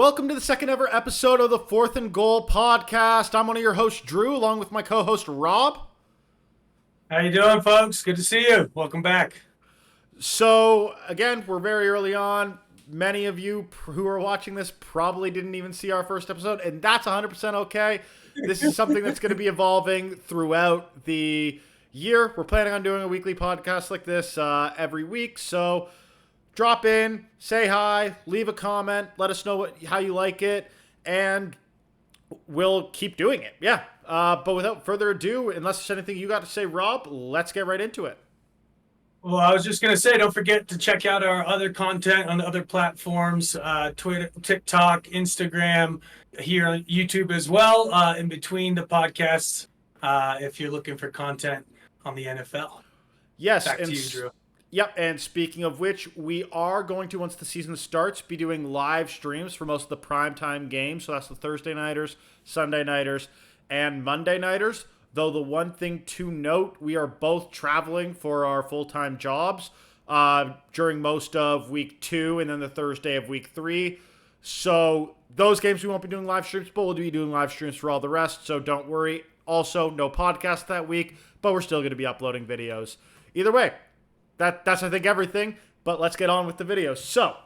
Welcome to the second ever episode of the Fourth and Goal podcast. I'm one of your hosts, Drew, along with my co-host, Rob. How you doing, folks? Good to see you. Welcome back. So, again, we're very early on. Many of you who are watching this probably didn't even see our first episode, and that's 100% okay. This is something that's going to be evolving throughout the year. We're planning on doing a weekly podcast like this every week, so drop in, say hi, leave a comment, let us know how you like it, and we'll keep doing it. Yeah. But without further ado, unless there's anything you got to say, Rob, let's get right into it. Well, I was just going to say, don't forget to check out our other content on the other platforms, Twitter, TikTok, Instagram, here on YouTube as well, in between the podcasts, if you're looking for content on the NFL. Yes. Back to you, Drew. Yep, and speaking of which, we are going to, once the season starts, be doing live streams for most of the primetime games. So that's the Thursday nighters, Sunday nighters, and Monday nighters. Though the one thing to note, we are both traveling for our full-time jobs during most of week 2 and then the Thursday of week 3. So those games we won't be doing live streams, but we'll be doing live streams for all the rest. So don't worry. Also, no podcast that week, but we're still going to be uploading videos. Either way. That's, I think, everything, but let's get on with the video. So,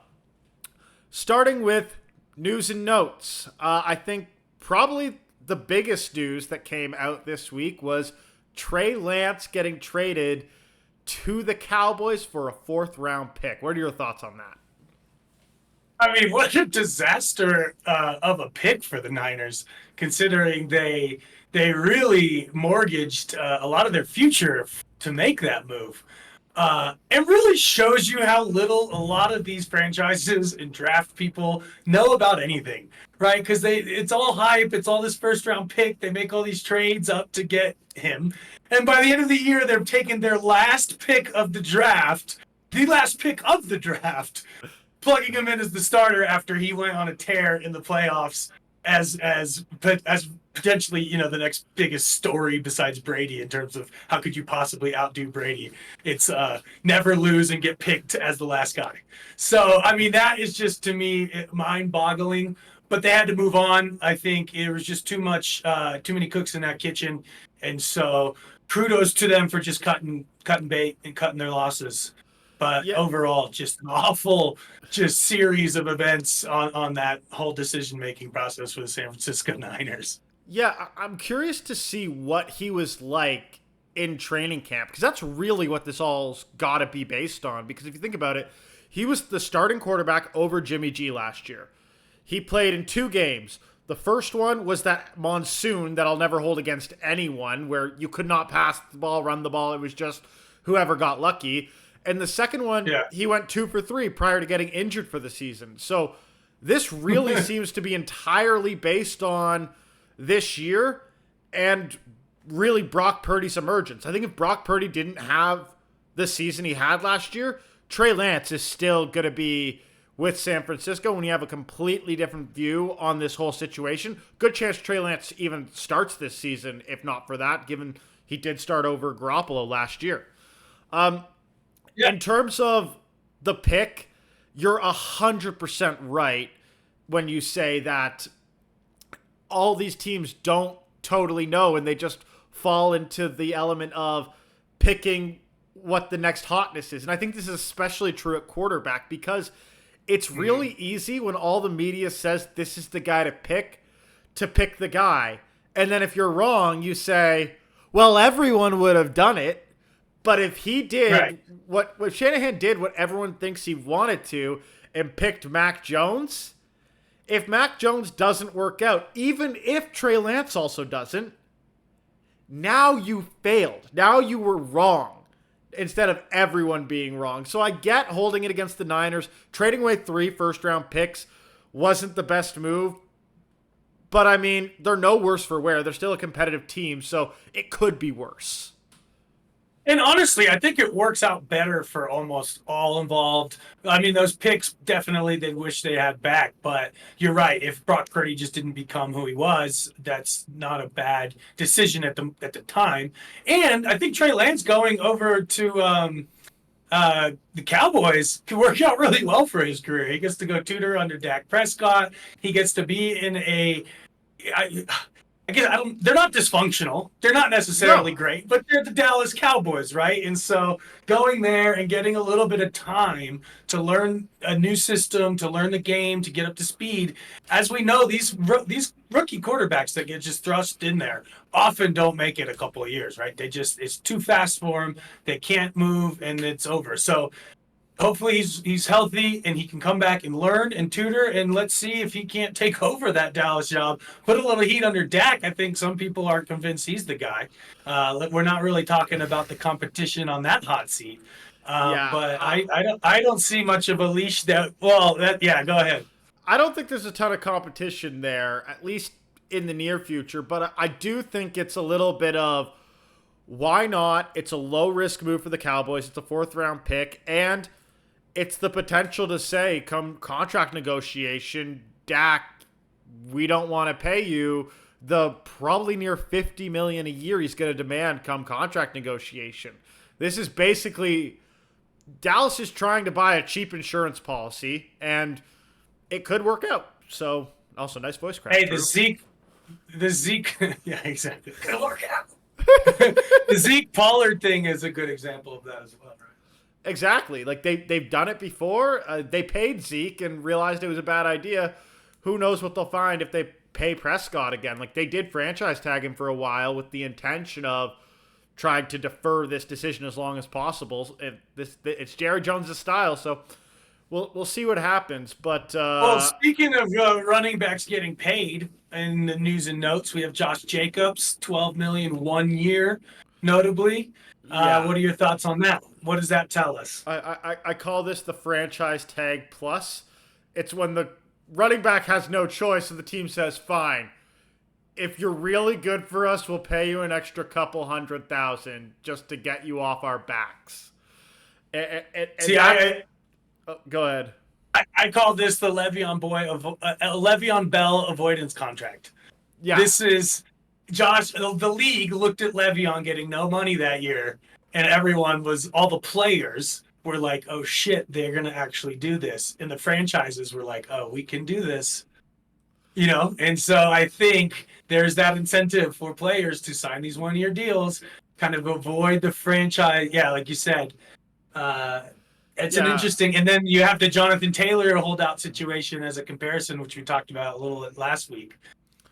starting with news and notes, I think probably the biggest news that came out this week was Trey Lance getting traded to the Cowboys for a 4th-round pick. What are your thoughts on that? I mean, what a disaster of a pick for the Niners, considering they really mortgaged a lot of their future to make that move. It really shows you how little a lot of these franchises and draft people know about anything, right? Because it's all hype. It's all this first-round pick. They make all these trades up to get him. And by the end of the year, they're taking their last pick of the draft, plugging him in as the starter after he went on a tear in the playoffs as potentially, the next biggest story besides Brady in terms of how could you possibly outdo Brady. It's never lose and get picked as the last guy. So, I mean, that is just, to me, mind-boggling. But they had to move on. I think it was just too many cooks in that kitchen. And so kudos to them for just cutting bait and cutting their losses. But overall, just an awful series of events on that whole decision-making process for the San Francisco Niners. Yeah, I'm curious to see what he was like in training camp, because that's really what this all's got to be based on. Because if you think about it, he was the starting quarterback over Jimmy G last year. He played in 2 games. The first one was that monsoon that I'll never hold against anyone, where you could not pass the ball, run the ball. It was just whoever got lucky. And the second one, He went 2 for 3 prior to getting injured for the season. So this really seems to be entirely based on this year and really Brock Purdy's emergence. I think if Brock Purdy didn't have the season he had last year, Trey Lance is still going to be with San Francisco when you have a completely different view on this whole situation. Good chance Trey Lance even starts this season, if not for that, given he did start over Garoppolo last year. In terms of the pick, you're 100% right when you say that all these teams don't totally know and they just fall into the element of picking what the next hotness is. And I think this is especially true at quarterback because it's really easy when all the media says this is the guy to pick the guy. And then if you're wrong, you say, well, everyone would have done it. But if he did what Shanahan did, what everyone thinks he wanted to, and picked Mac Jones, if Mac Jones doesn't work out, even if Trey Lance also doesn't, now you failed. Now you were wrong instead of everyone being wrong. So I get holding it against the Niners. Trading away 3 first-round picks wasn't the best move. But, I mean, they're no worse for wear. They're still a competitive team, so it could be worse. And honestly, I think it works out better for almost all involved. I mean, those picks, definitely they wish they had back. But you're right. If Brock Purdy just didn't become who he was, that's not a bad decision at the time. And I think Trey Lance going over to the Cowboys can work out really well for his career. He gets to go tutor under Dak Prescott. He gets to be in I guess they're not dysfunctional. They're not necessarily No. great, but they're the Dallas Cowboys, right? And so going there and getting a little bit of time to learn a new system, to learn the game, to get up to speed. As we know, these rookie quarterbacks that get just thrust in there often don't make it a couple of years, right? It's too fast for them. They can't move, and it's over. So hopefully he's healthy and he can come back and learn and tutor, and let's see if he can't take over that Dallas job. Put a little heat under Dak. I think some people aren't convinced he's the guy. We're not really talking about the competition on that hot seat. Yeah. But I don't see much of a leash that. Well, yeah. Go ahead. I don't think there's a ton of competition there, at least in the near future. But I do think it's a little bit of why not? It's a low risk move for the Cowboys. It's a 4th-round pick, and it's the potential to say, come contract negotiation, Dak, we don't want to pay you the probably near $50 million a year he's going to demand come contract negotiation. This is basically Dallas is trying to buy a cheap insurance policy, and it could work out. So, also nice voice crack. Hey, the Zeke, yeah, exactly. It'll work out. The Zeke Pollard thing is a good example of that as well. Exactly. Like they've done it before. They paid Zeke and realized it was a bad idea. Who knows what they'll find if they pay Prescott again? Like they did franchise tag him for a while with the intention of trying to defer this decision as long as possible. It's Jerry Jones' style, so we'll see what happens. But well, speaking of running backs getting paid, in the news and notes, we have Josh Jacobs, $12 million 1 year, notably. Yeah. What are your thoughts on that? What does that tell us? I call this the franchise tag plus. It's when the running back has no choice and the team says, fine, if you're really good for us, we'll pay you an extra couple $100,000 just to get you off our backs. Go ahead. I call this the Le'Veon Bell avoidance contract. Yeah. This is Josh. The league looked at Le'Veon getting no money that year, and all the players were like, "Oh shit, they're gonna actually do this," and the franchises were like, "Oh, we can do this," And so I think there's that incentive for players to sign these 1-year deals, kind of avoid the franchise. Yeah, like you said. It's an interesting, and then you have the Jonathan Taylor holdout situation as a comparison, which we talked about a little last week.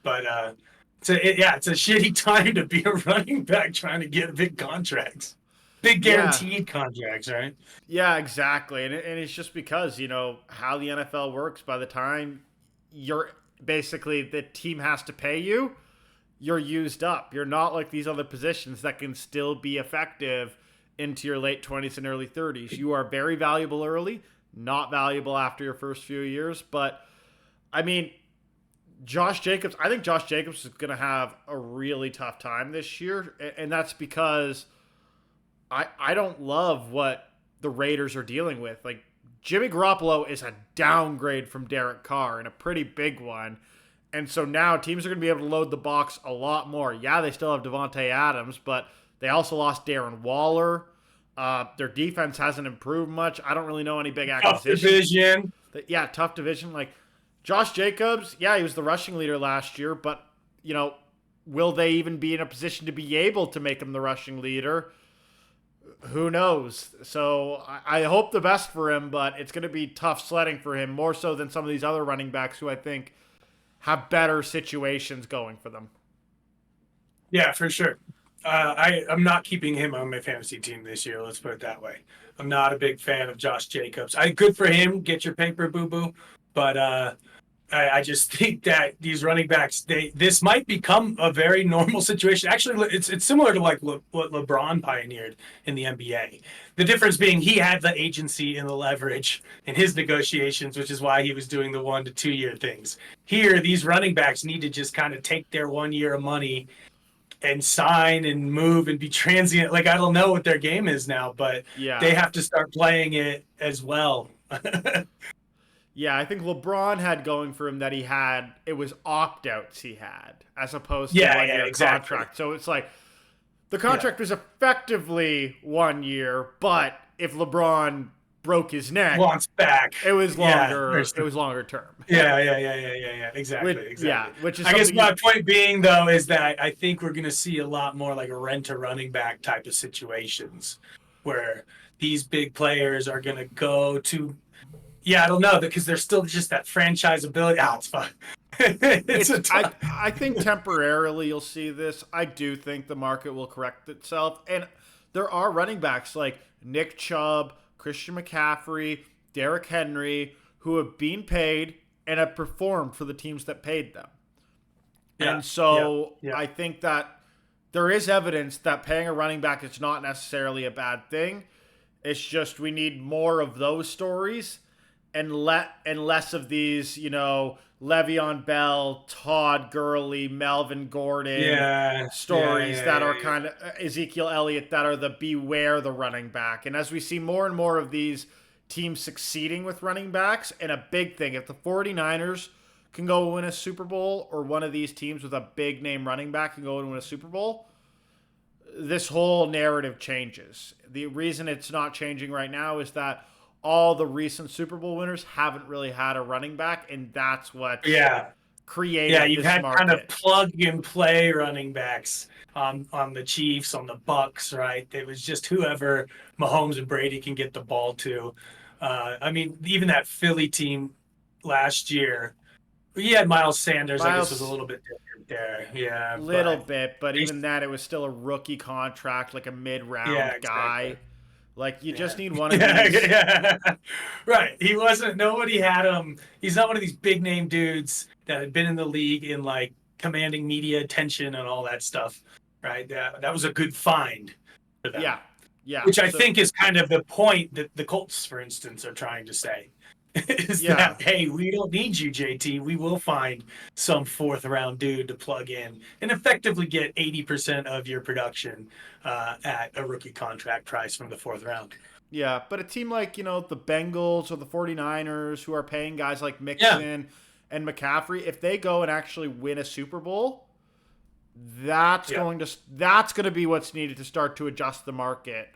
But it's a shitty time to be a running back trying to get big contracts, big guaranteed contracts, right? Yeah, exactly, and it's just because how the NFL works. By the time you're basically the team has to pay you, you're used up. You're not like these other positions that can still be effective into your late 20s and early 30s. You are very valuable early, not valuable after your first few years. But, I mean, I think Josh Jacobs is going to have a really tough time this year. And that's because I don't love what the Raiders are dealing with. Like, Jimmy Garoppolo is a downgrade from Derek Carr, and a pretty big one. And so now teams are going to be able to load the box a lot more. Yeah, they still have Devontae Adams, but they also lost Darren Waller. Their defense hasn't improved much. I don't really know any big acquisitions. Tough division. Yeah, tough division. Like Josh Jacobs, yeah, he was the rushing leader last year, but will they even be in a position to be able to make him the rushing leader? Who knows? So I hope the best for him, but it's going to be tough sledding for him, more so than some of these other running backs who I think have better situations going for them. Yeah, for sure. I'm not keeping him on my fantasy team this year. Let's put it that way. I'm not a big fan of Josh Jacobs. Good for him. Get your paper, boo-boo. But I just think that these running backs, this might become a very normal situation. Actually, it's similar to like what LeBron pioneered in the NBA. The difference being he had the agency and the leverage in his negotiations, which is why he was doing the 1 to 2 year things. Here, these running backs need to just kind of take their 1 year of money and sign and move and be transient. Like, I don't know what their game is now, but they have to start playing it as well. Yeah, I think LeBron had going for him that it was opt-outs he had, as opposed to one-year contract. So it's like, the contract was effectively 1 year, but if LeBron broke his neck, wants back. it was Yeah, longer. It was longer term. yeah. Exactly, Yeah, exactly. which is I guess something you, my point being though is that I think we're going to see a lot more like a rent a running back type of situations where these big players are going to go to. Yeah, I don't know because there's still just that franchise ability. Ah, it's fun. It's it's a tough. I think temporarily you'll see this. I do think the market will correct itself, and there are running backs like Nick Chubb, Christian McCaffrey, Derrick Henry who have been paid and have performed for the teams that paid them. Yeah, And yeah, so yeah, I think that there is evidence that paying a running back is not necessarily a bad thing. It's just we need more of those stories and less of these, Le'Veon Bell, Todd Gurley, Melvin Gordon yeah, stories that are yeah. kind of Ezekiel Elliott that are the beware the running back. And as we see more and more of these teams succeeding with running backs, and a big thing, if the 49ers can go win a Super Bowl, or one of these teams with a big name running back can go and win a Super Bowl, this whole narrative changes. The reason it's not changing right now is that all the recent Super Bowl winners haven't really had a running back, and that's what's Yeah, yeah, created you've this had kind of market. plug and play running backs on the Chiefs, on the Bucks, right? It was just whoever Mahomes and Brady can get the ball to. I mean, even that Philly team last year, he had Miles Sanders. I guess was a Miles, little bit different there. Yeah, little but bit, but even that, it was still a rookie contract, like a yeah, mid-round exactly. guy. Like you Yeah. just need one of Yeah, these. yeah. Right. He wasn't, nobody had him. He's not one of these big name dudes that had been in the league in like commanding media attention and all that stuff. Right. That was a good find for them, Yeah, yeah. which I So think is kind of the point that the Colts, for instance, are trying to say is yeah, that, hey, we don't need you, JT. We will find some fourth round dude to plug in and effectively get 80% of your production at a rookie contract price from the fourth round. yeah. But a team like, the Bengals or the 49ers who are paying guys like Yeah. Mixon and McCaffrey, if they go and actually win a Super Bowl, Yeah. that's going to be what's needed to start to adjust the market.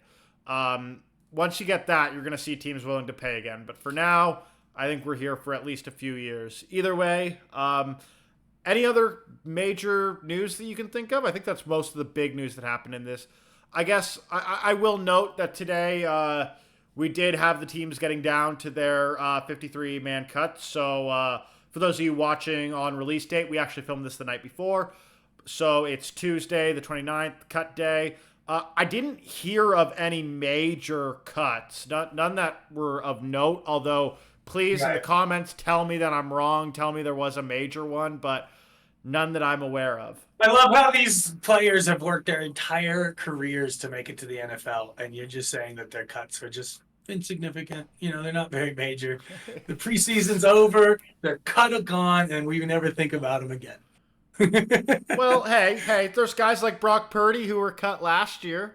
Once you get that, you're going to see teams willing to pay again. But for now, I think we're here for at least a few years. Either way, any other major news that you can think of? I think that's most of the big news that happened in this. I guess I will note that today we did have the teams getting down to their 53-man cuts. So for those of you watching on release date, we actually filmed this the night before. So it's Tuesday, the 29th, cut day. I didn't hear of any major cuts, none that were of note, although please in the Right. comments tell me that I'm wrong. Tell me there was a major one, but none that I'm aware of. I love how these players have worked their entire careers to make it to the NFL, and you're just saying that their cuts are just insignificant. They're not very major. The preseason's over, they're cut or gone, and we never think about them again. Well, hey, there's guys like Brock Purdy who were cut last year.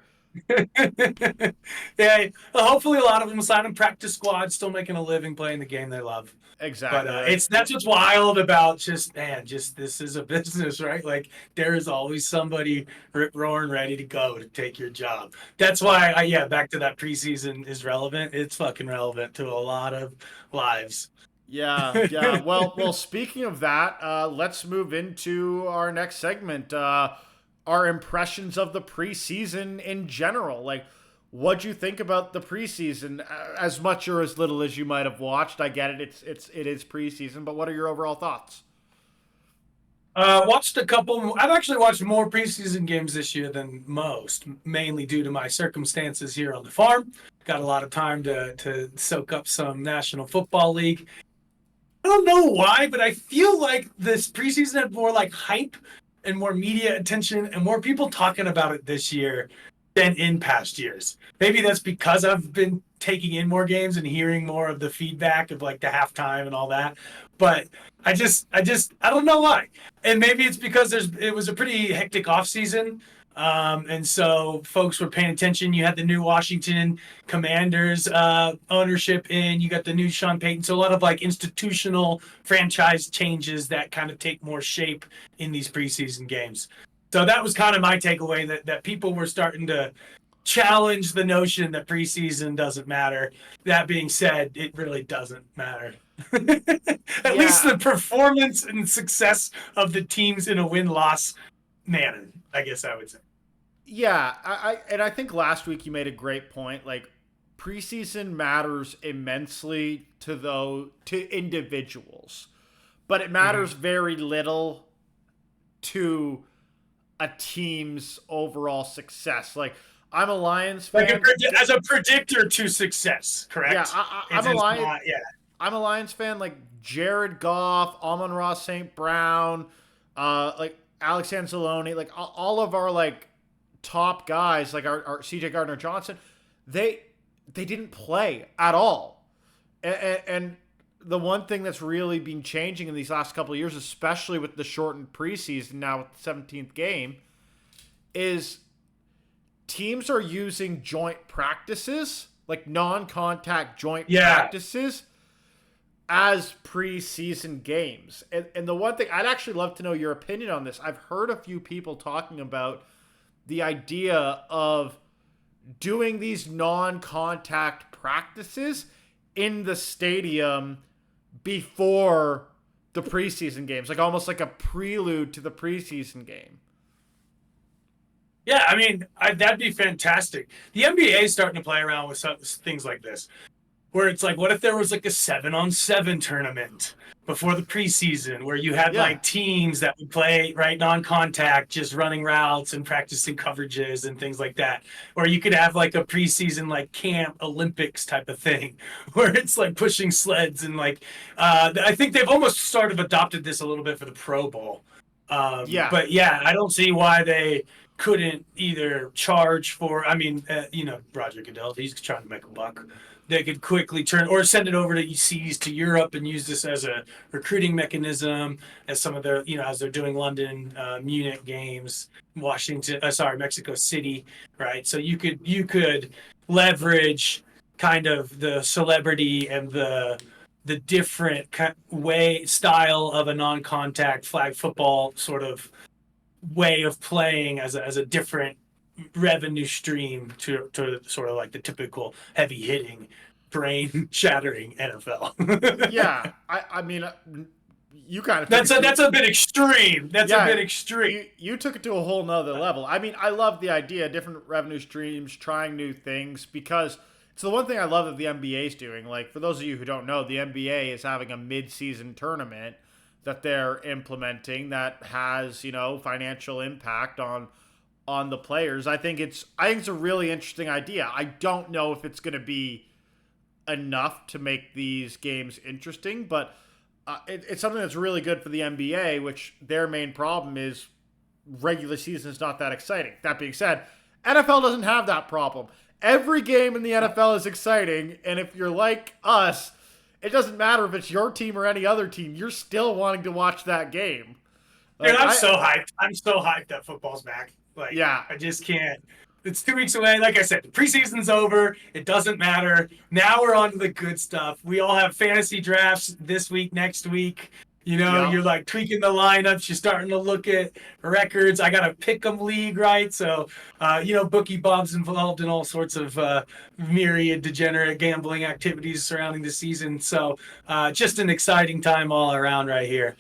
Yeah, hopefully a lot of them will sign in practice squad, still making a living playing the game they love. But Exactly. Like, it's that's what's wild about just man, just this is a business, right? Like there is always somebody rip roaring ready to go to take your job. That's why yeah, back to that preseason is relevant. It's fucking relevant to a lot of lives. yeah, yeah. Well. Speaking of that, let's move into our next segment. Our impressions of the preseason in general. Like, what'd you think about the preseason? As much or as little as you might have watched, I get it. It is preseason, but what are your overall thoughts? Watched a couple. I've actually watched more preseason games this year than most, mainly due to my circumstances here on the farm. Got a lot of time to soak up some National Football League. I don't know why, but I feel like this preseason had more like hype and more media attention and more people talking about it this year than in past years. Maybe that's because I've been taking in more games and hearing more of the feedback of like the halftime and all that. But I don't know why. And maybe it's because it was a pretty hectic off season. And so folks were paying attention. You had the new Washington Commanders ownership in, you got the new Sean Payton. So a lot of like institutional franchise changes that kind of take more shape in these preseason games. So that was kind of my takeaway that people were starting to challenge the notion that preseason doesn't matter. That being said, it really doesn't matter. At least Yeah, the performance and success of the teams in a win-loss manner, I guess I would say. yeah. And I think last week you made a great point. Like preseason matters immensely to individuals, but it matters very little to a team's overall success. Like I'm a Lions Like fan. as a predictor to success, Yeah, correct? I'm It's a just Lion. not, yeah. I'm a Lions fan. Like Jared Goff, Amon-Ra St. Brown, like Alex Anzalone, like all of our like top guys, like our CJ Gardner Johnson, they didn't play at all. And the one thing that's really been changing in these last couple of years, especially with the shortened preseason now with the 17th game, is teams are using joint practices, like non-contact joint Yeah. practices, as preseason games. And the one thing I'd actually love to know your opinion on this. I've heard a few people talking about the idea of doing these non-contact practices in the stadium before the preseason games, like almost like a prelude to the preseason game. Yeah, I mean, that'd be fantastic. The NBA is starting to play around with things like this, where it's like, what if there was like a 7-on-7 tournament before the preseason, where you had Yeah. like teams that would play right non-contact, just running routes and practicing coverages and things like that, or you could have like a preseason like camp Olympics type of thing, where it's like pushing sleds and like, I think they've almost sort of adopted this a little bit for the Pro Bowl. Yeah. But yeah, I don't see why they couldn't either charge for. I mean, Roger Goodell, he's trying to make a buck. They could quickly turn or send it over to ECs to Europe and use this as a recruiting mechanism, as some of their, as they're doing London, Munich games, Mexico City, right? So you could leverage kind of the celebrity and the different style of a non-contact flag football sort of way of playing as a different revenue stream to sort of like the typical heavy hitting, brain shattering NFL. Yeah. I mean, you kind of That's a bit extreme. That's a bit extreme. you took it to a whole nother level. I mean, I love the idea of different revenue streams, trying new things, because it's the one thing I love that the NBA is doing. Like, for those of you who don't know, the NBA is having a mid-season tournament that they're implementing that has, financial impact on the players. I think it's a really interesting idea. I don't know if it's going to be enough to make these games interesting, but it's something that's really good for the NBA, which their main problem is regular season is not that exciting. That being said, NFL doesn't have that problem. Every game in the NFL is exciting, and if you're like us, it doesn't matter if it's your team or any other team. You're still wanting to watch that game. Like, I'm so hyped. I'm so hyped that football's back. Like, yeah, I just can't. It's 2 weeks away. Like I said, the preseason's over. It doesn't matter. Now we're on to the good stuff. We all have fantasy drafts this week, next week. yeah, You're like tweaking the lineups. You're starting to look at records. I got a pick 'em league, right? So, Bookie Bob's involved in all sorts of myriad degenerate gambling activities surrounding the season. So, just an exciting time all around right here.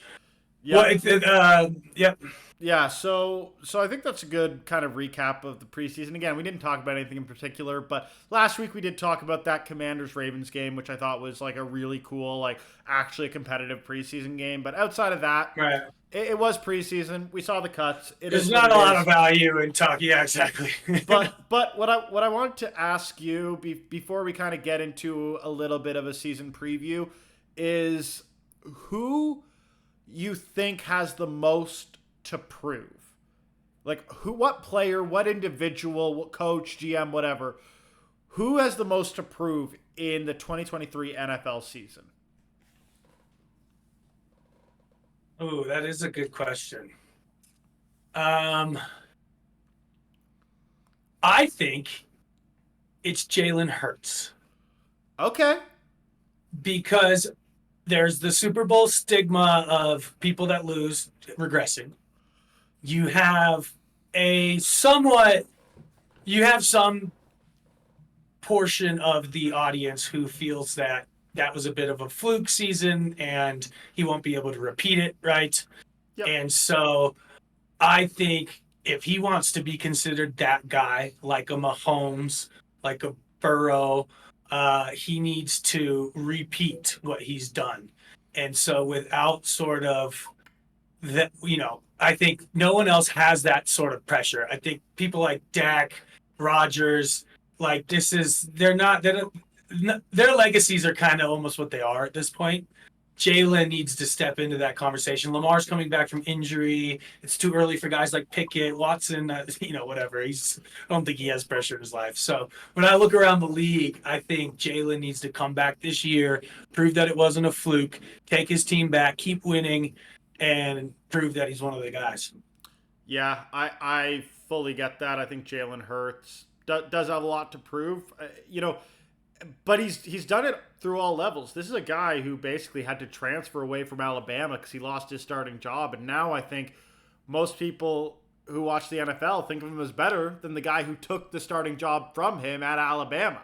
yeah. Yep. Yeah, so I think that's a good kind of recap of the preseason. Again, we didn't talk about anything in particular, but last week we did talk about that Commanders Ravens game, which I thought was like a really cool, like actually a competitive preseason game. But outside of that, Right. it was preseason. We saw the cuts. There's not a lot of value in talk. Yeah, exactly. But what I wanted to ask you before we kind of get into a little bit of a season preview is who you think has the most to prove. Like what player, what individual, what coach, GM, whatever, who has the most to prove in the 2023 NFL season? Oh, that is a good question. I think it's Jalen Hurts Okay. because there's the Super Bowl stigma of people that lose regressing. You have a somewhat you have some portion of the audience who feels that that was a bit of a fluke season and he won't be able to repeat it, right? Yep. And so I think if he wants to be considered that guy, like a Mahomes, like a Burrow, he needs to repeat what he's done. And so without sort of that, I think no one else has that sort of pressure. I think people like Dak, Rodgers, like their legacies are kind of almost what they are at this point. Jalen needs to step into that conversation. Lamar's coming back from injury. It's too early for guys like Pickett, Watson, whatever. I don't think he has pressure in his life. So when I look around the league, I think Jalen needs to come back this year, prove that it wasn't a fluke, take his team back, keep winning, and prove that he's one of the guys. Yeah, I fully get that. I think Jalen Hurts does have a lot to prove. But he's done it through all levels. This is a guy who basically had to transfer away from Alabama because he lost his starting job, and now I think most people who watch the NFL think of him as better than the guy who took the starting job from him at Alabama.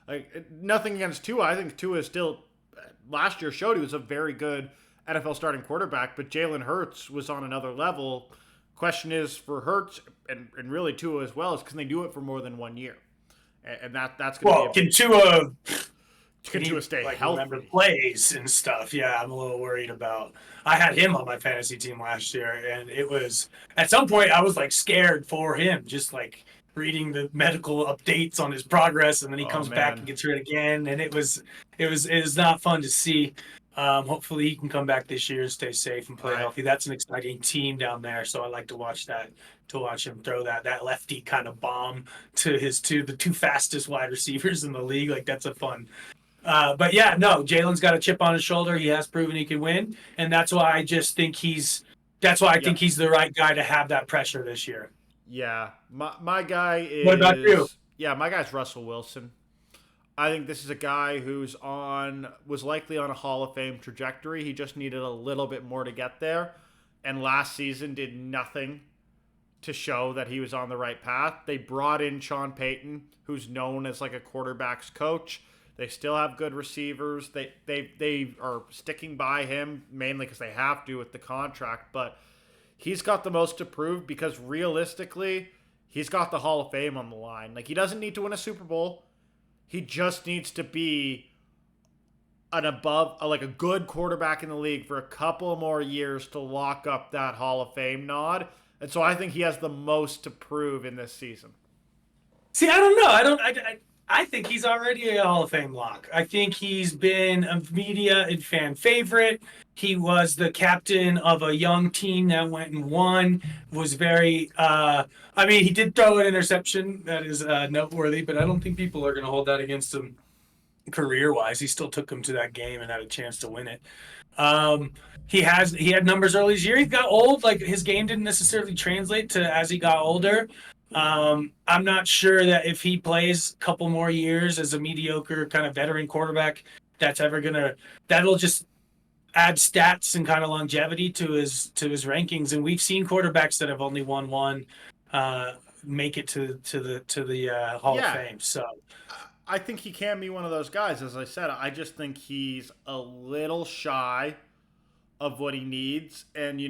Like, nothing against Tua. I think Tua is still, last year showed he was a very good NFL starting quarterback, but Jalen Hurts was on another level. Question is for Hurts and really Tua as well is can they do it for more than 1 year? And that's going to Well, be a can big. Tua Can Tua stay like healthy? remember plays and stuff? Yeah, I'm a little worried about. I had him on my fantasy team last year, and it was at some point I was like scared for him, just like reading the medical updates on his progress, and then he Oh comes back man, and gets hurt again, and it was not fun to see. Hopefully he can come back this year, stay safe, and play I healthy. That's an exciting team down there, so I like to watch that. To watch him throw that lefty kind of bomb to the two fastest wide receivers in the league, like that's a fun. But yeah, no, Jalen's got a chip on his shoulder. He has proven he can win, and that's why I just think That's why I think yep. he's the right guy to have that pressure this year. Yeah, my guy What about you? is my guy's Russell Wilson. I think this is a guy was likely on a Hall of Fame trajectory. He just needed a little bit more to get there, and last season did nothing to show that he was on the right path. They brought in Sean Payton, who's known as like a quarterback's coach. They still have good receivers. They are sticking by him mainly because they have to with the contract, but he's got the most to prove because realistically, he's got the Hall of Fame on the line. Like he doesn't need to win a Super Bowl. He just needs to be like a good quarterback in the league for a couple more years to lock up that Hall of Fame nod. And so I think he has the most to prove in this season. See, I don't know. I don't. I think he's already a Hall of Fame lock. I think he's been a media and fan favorite. He was the captain of a young team that went and won. Was very. I mean, he did throw an interception that is noteworthy, but I don't think people are going to hold that against him career wise. He still took him to that game and had a chance to win it. He had numbers early this year. He got old. Like his game didn't necessarily translate to as he got older. I'm not sure that if he plays a couple more years as a mediocre kind of veteran quarterback, that'll just add stats and kind of longevity to his rankings. And we've seen quarterbacks that have only won one make it to the Hall of Yeah, Fame. So I think he can be one of those guys. As I said, I just think he's a little shy of what he needs. And,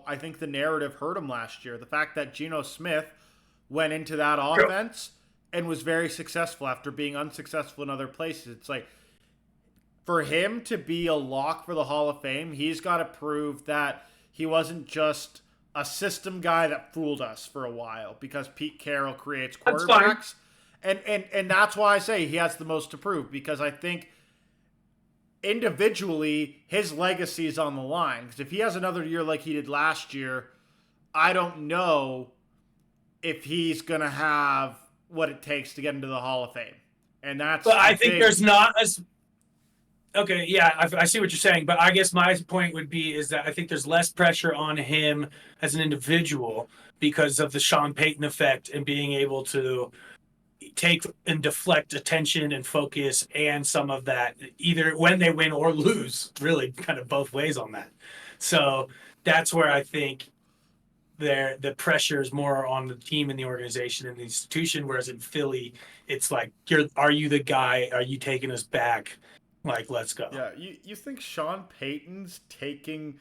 I think the narrative hurt him last year. The fact that Geno Smith went into that offense and was very successful after being unsuccessful in other places. It's like, for him to be a lock for the Hall of Fame, he's got to prove that he wasn't just a system guy that fooled us for a while because Pete Carroll creates quarterbacks. And that's why I say he has the most to prove because I think individually his legacy is on the line. Because if he has another year like he did last year, I don't know if he's going to have what it takes to get into the Hall of Fame. And that's. But I think there's not as. Okay, yeah, I see what you're saying, but I guess my point would be is that I think there's less pressure on him as an individual because of the Sean Payton effect and being able to take and deflect attention and focus and some of that either when they win or lose, really kind of both ways on that. So that's where I think the pressure is more on the team and the organization and the institution, whereas in Philly, it's like, are you the guy? Are you taking us back? Like, let's go. Yeah, you think Sean Payton's taking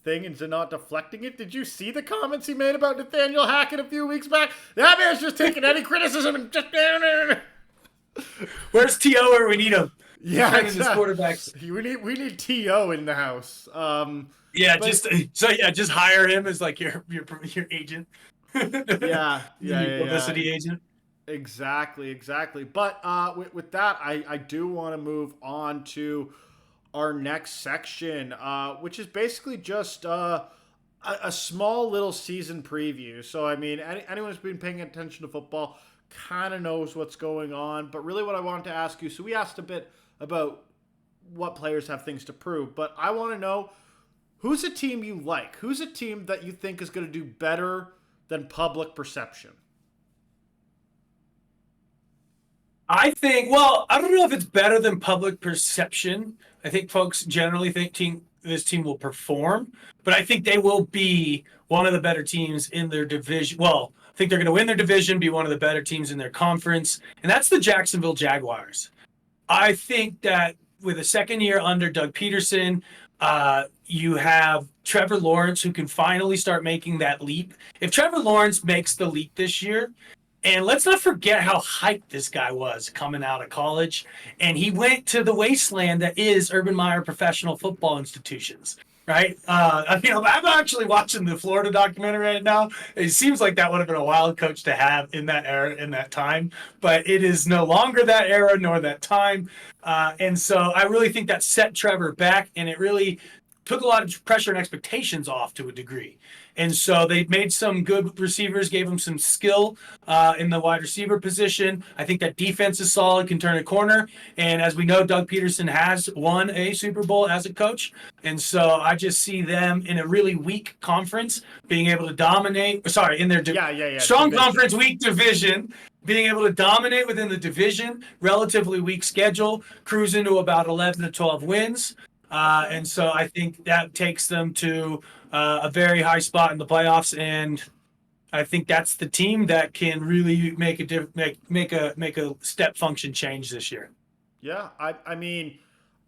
things and not deflecting it? Did you see the comments he made about Nathaniel Hackett a few weeks back? That man's just taking any criticism and just Where's T.O. where we need him? yeah, His quarterbacks. We need T.O. in the house. Yeah, but, just hire him as like your agent. yeah, Publicity agent. Exactly. But with that, I do want to move on to our next section, which is basically just a small little season preview. So, I mean, anyone who's been paying attention to football kind of knows what's going on. But really, what I wanted to ask you, so we asked a bit about what players have things to prove, but I want to know, who's a team you like? Who's a team that you think is going to do better than public perception? I think, well, I don't know if it's better than public perception. I think folks generally think this team will perform, but I think they will be one of the better teams in their division. Well, I think they're going to win their division, be one of the better teams in their conference, and that's the Jacksonville Jaguars. I think that with a second year under Doug Peterson, you have Trevor Lawrence, who can finally start making that leap. If Trevor Lawrence makes the leap this year, and let's not forget how hyped this guy was coming out of college, and he went to the wasteland that is Urban Meyer Professional Football Institutions, right? I'm actually watching the Florida documentary right now. It seems like that would have been a wild coach to have in that era, in that time, but it is no longer that era nor that time. And so I really think that set Trevor back, and it really took a lot of pressure and expectations off to a degree. And so they made some good receivers, gave them some skill in the wide receiver position. I think that defense is solid, can turn a corner. And as we know, Doug Peterson has won a Super Bowl as a coach. And so I just see them in a really weak conference being able to dominate. Sorry, in their strong division. Conference, weak division. Being able to dominate within the division, relatively weak schedule, cruise into about 11 to 12 wins. And so I think that takes them to a very high spot in the playoffs, and I think that's the team that can really make a step function change this year. Yeah, I mean,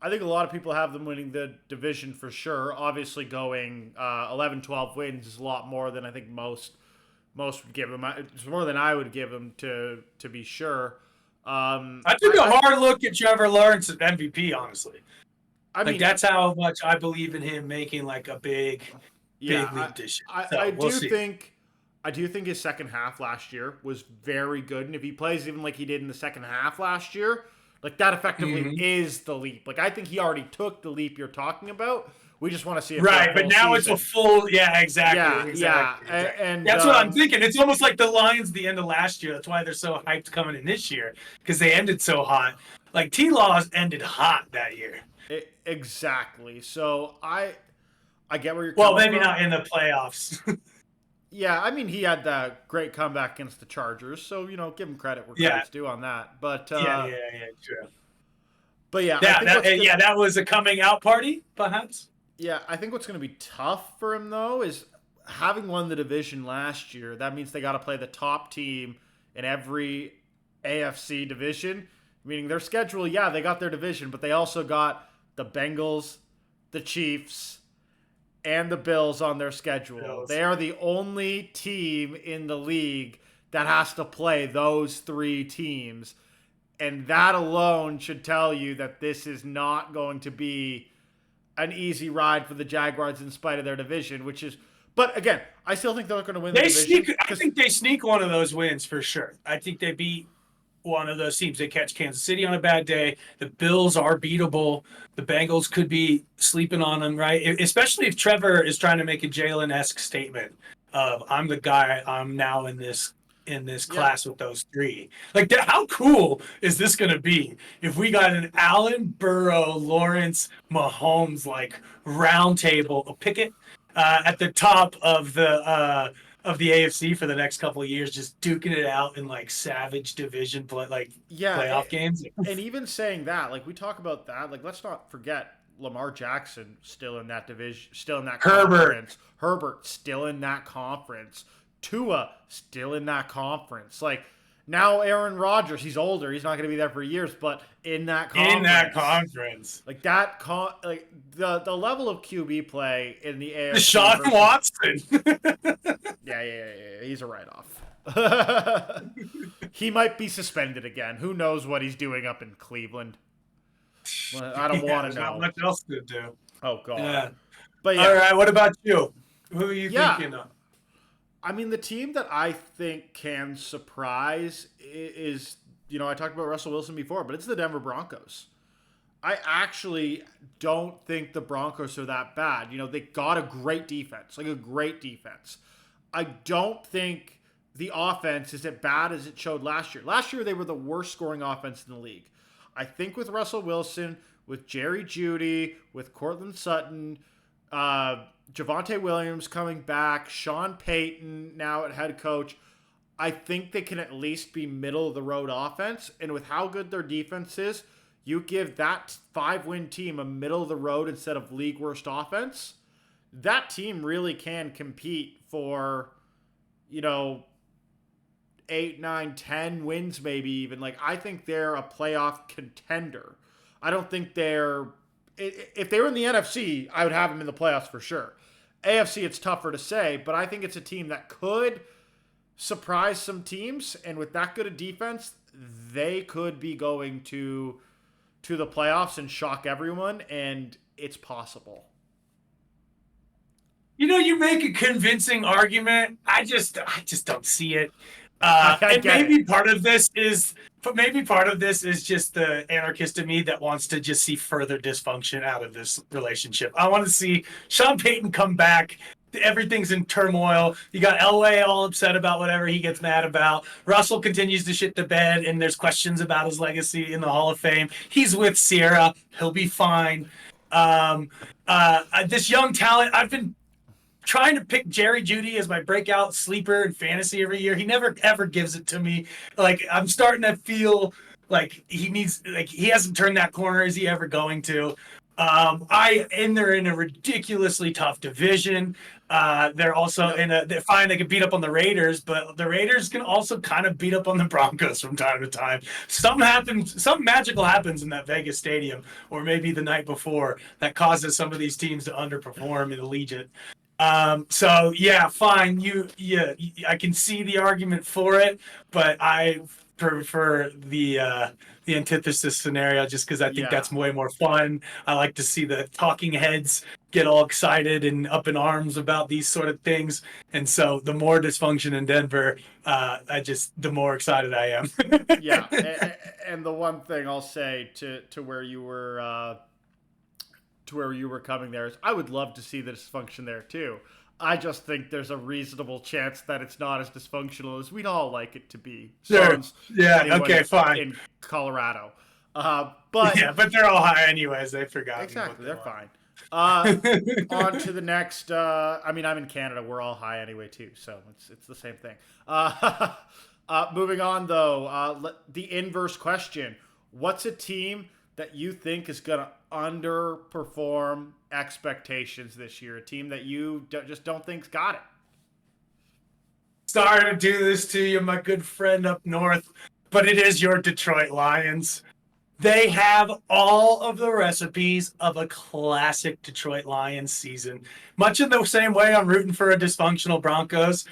I think a lot of people have them winning the division for sure. Obviously, going 11, 12 wins is a lot more than I think most would give them. It's more than I would give them to be sure. I took a hard look at Trevor Lawrence at MVP, honestly. I mean, that's how much I believe in him making like a big leap this year. I do think his second half last year was very good, and if he plays even like he did in the second half last year, like that effectively is the leap. Like I think he already took the leap you're talking about. We just want to see it right, but now season. It's a full, exactly. And that's what I'm thinking. It's almost like the Lions the end of last year. That's why they're so hyped coming in this year, because they ended so hot. Like T-Laws ended hot that year. Exactly. So I get where you're coming from. Well, maybe not in the playoffs. Yeah, I mean, he had that great comeback against the Chargers, so, give him credit where credit's due on that. But true. But that was a coming out party, perhaps. Yeah, I think what's going to be tough for him, though, is having won the division last year, that means they got to play the top team in every AFC division, meaning their schedule, they got their division, but they also got the Bengals, the Chiefs, and the Bills on their schedule. They are the only team in the league that has to play those three teams. And that alone should tell you that this is not going to be an easy ride for the Jaguars in spite of their division, but again, I still think they're going to win the division. I think they sneak one of those wins for sure. I think they beat one of those teams. They catch Kansas City on a bad day. The Bills are beatable. The Bengals could be sleeping on them, right? Especially if Trevor is trying to make a Jalen-esque statement of, I'm the guy, I'm now in this class with those three. Like, how cool is this going to be if we got an Allen, Burrow, Lawrence, Mahomes, like round table, a Pickett at the top of the AFC for the next couple of years, just duking it out in like savage division playoff games. And even saying that, like we talk about that, like let's not forget Lamar Jackson still in that division, still in that Herbert. conference. Herbert still in that conference. Tua still in that conference. Like now, Aaron Rodgers, he's older. He's not going to be there for years, but in that conference, like that, like the level of QB play in the AFC. Deshaun Watson. Yeah. He's a write off. He might be suspended again. Who knows what he's doing up in Cleveland? Well, I don't want to know. Not much else to do. Oh god. Yeah. But yeah. All right. What about you? Who are you thinking of? I mean, the team that I think can surprise is, I talked about Russell Wilson before, but it's the Denver Broncos. I actually don't think the Broncos are that bad. They got a great defense, like a great defense. I don't think the offense is as bad as it showed last year. Last year, they were the worst scoring offense in the league. I think with Russell Wilson, with Jerry Jeudy, with Cortland Sutton, Javonte Williams coming back, Sean Payton now at head coach, I think they can at least be middle of the road offense. And with how good their defense is, you give that 5-win team a middle of the road instead of league worst offense, that team really can compete for, 8, 9, 10 wins maybe even. Like, I think they're a playoff contender. I don't think if they were in the NFC, I would have them in the playoffs for sure. AFC, it's tougher to say, but I think it's a team that could surprise some teams, and with that good a defense, they could be going to the playoffs and shock everyone, and it's possible. You make a convincing argument. I just don't see it. And maybe part of this is just the anarchist in me that wants to just see further dysfunction out of this relationship. I want to see Sean Payton come back. Everything's in turmoil. You got Elway all upset about whatever he gets mad about. Russell continues to shit the bed, and there's questions about his legacy in the Hall of Fame. He's with Sierra. He'll be fine. This young talent, I've been trying to pick Jerry Jeudy as my breakout sleeper in fantasy every year. He never ever gives it to me. Like, I'm starting to feel like he hasn't turned that corner. Is he ever going to? They're in a ridiculously tough division. They're also they're fine. They can beat up on the Raiders, but the Raiders can also kind of beat up on the Broncos from time to time. Something magical happens in that Vegas stadium, or maybe the night before, that causes some of these teams to underperform in Allegiant. So yeah, fine. I can see the argument for it, but I prefer the antithesis scenario just because I think that's way more fun. I like to see the talking heads get all excited and up in arms about these sort of things. And so the more dysfunction in Denver, the more excited I am. Yeah. And the one thing I'll say to where you were coming there is I would love to see the dysfunction there too. I just think there's a reasonable chance that it's not as dysfunctional as we'd all like it to be. Sure. Yeah. Okay. Fine. In Colorado, but they're all high anyways. They forgot. Exactly. They're fine. On to the next. I'm in Canada. We're all high anyway too, so it's the same thing. Moving on though, the inverse question: what's a team that you think is going to underperform expectations this year? A team that you just don't think's got it? Sorry to do this to you, my good friend up north, but it is your Detroit Lions. They have all of the recipes of a classic Detroit Lions season. Much in the same way I'm rooting for a dysfunctional Broncos.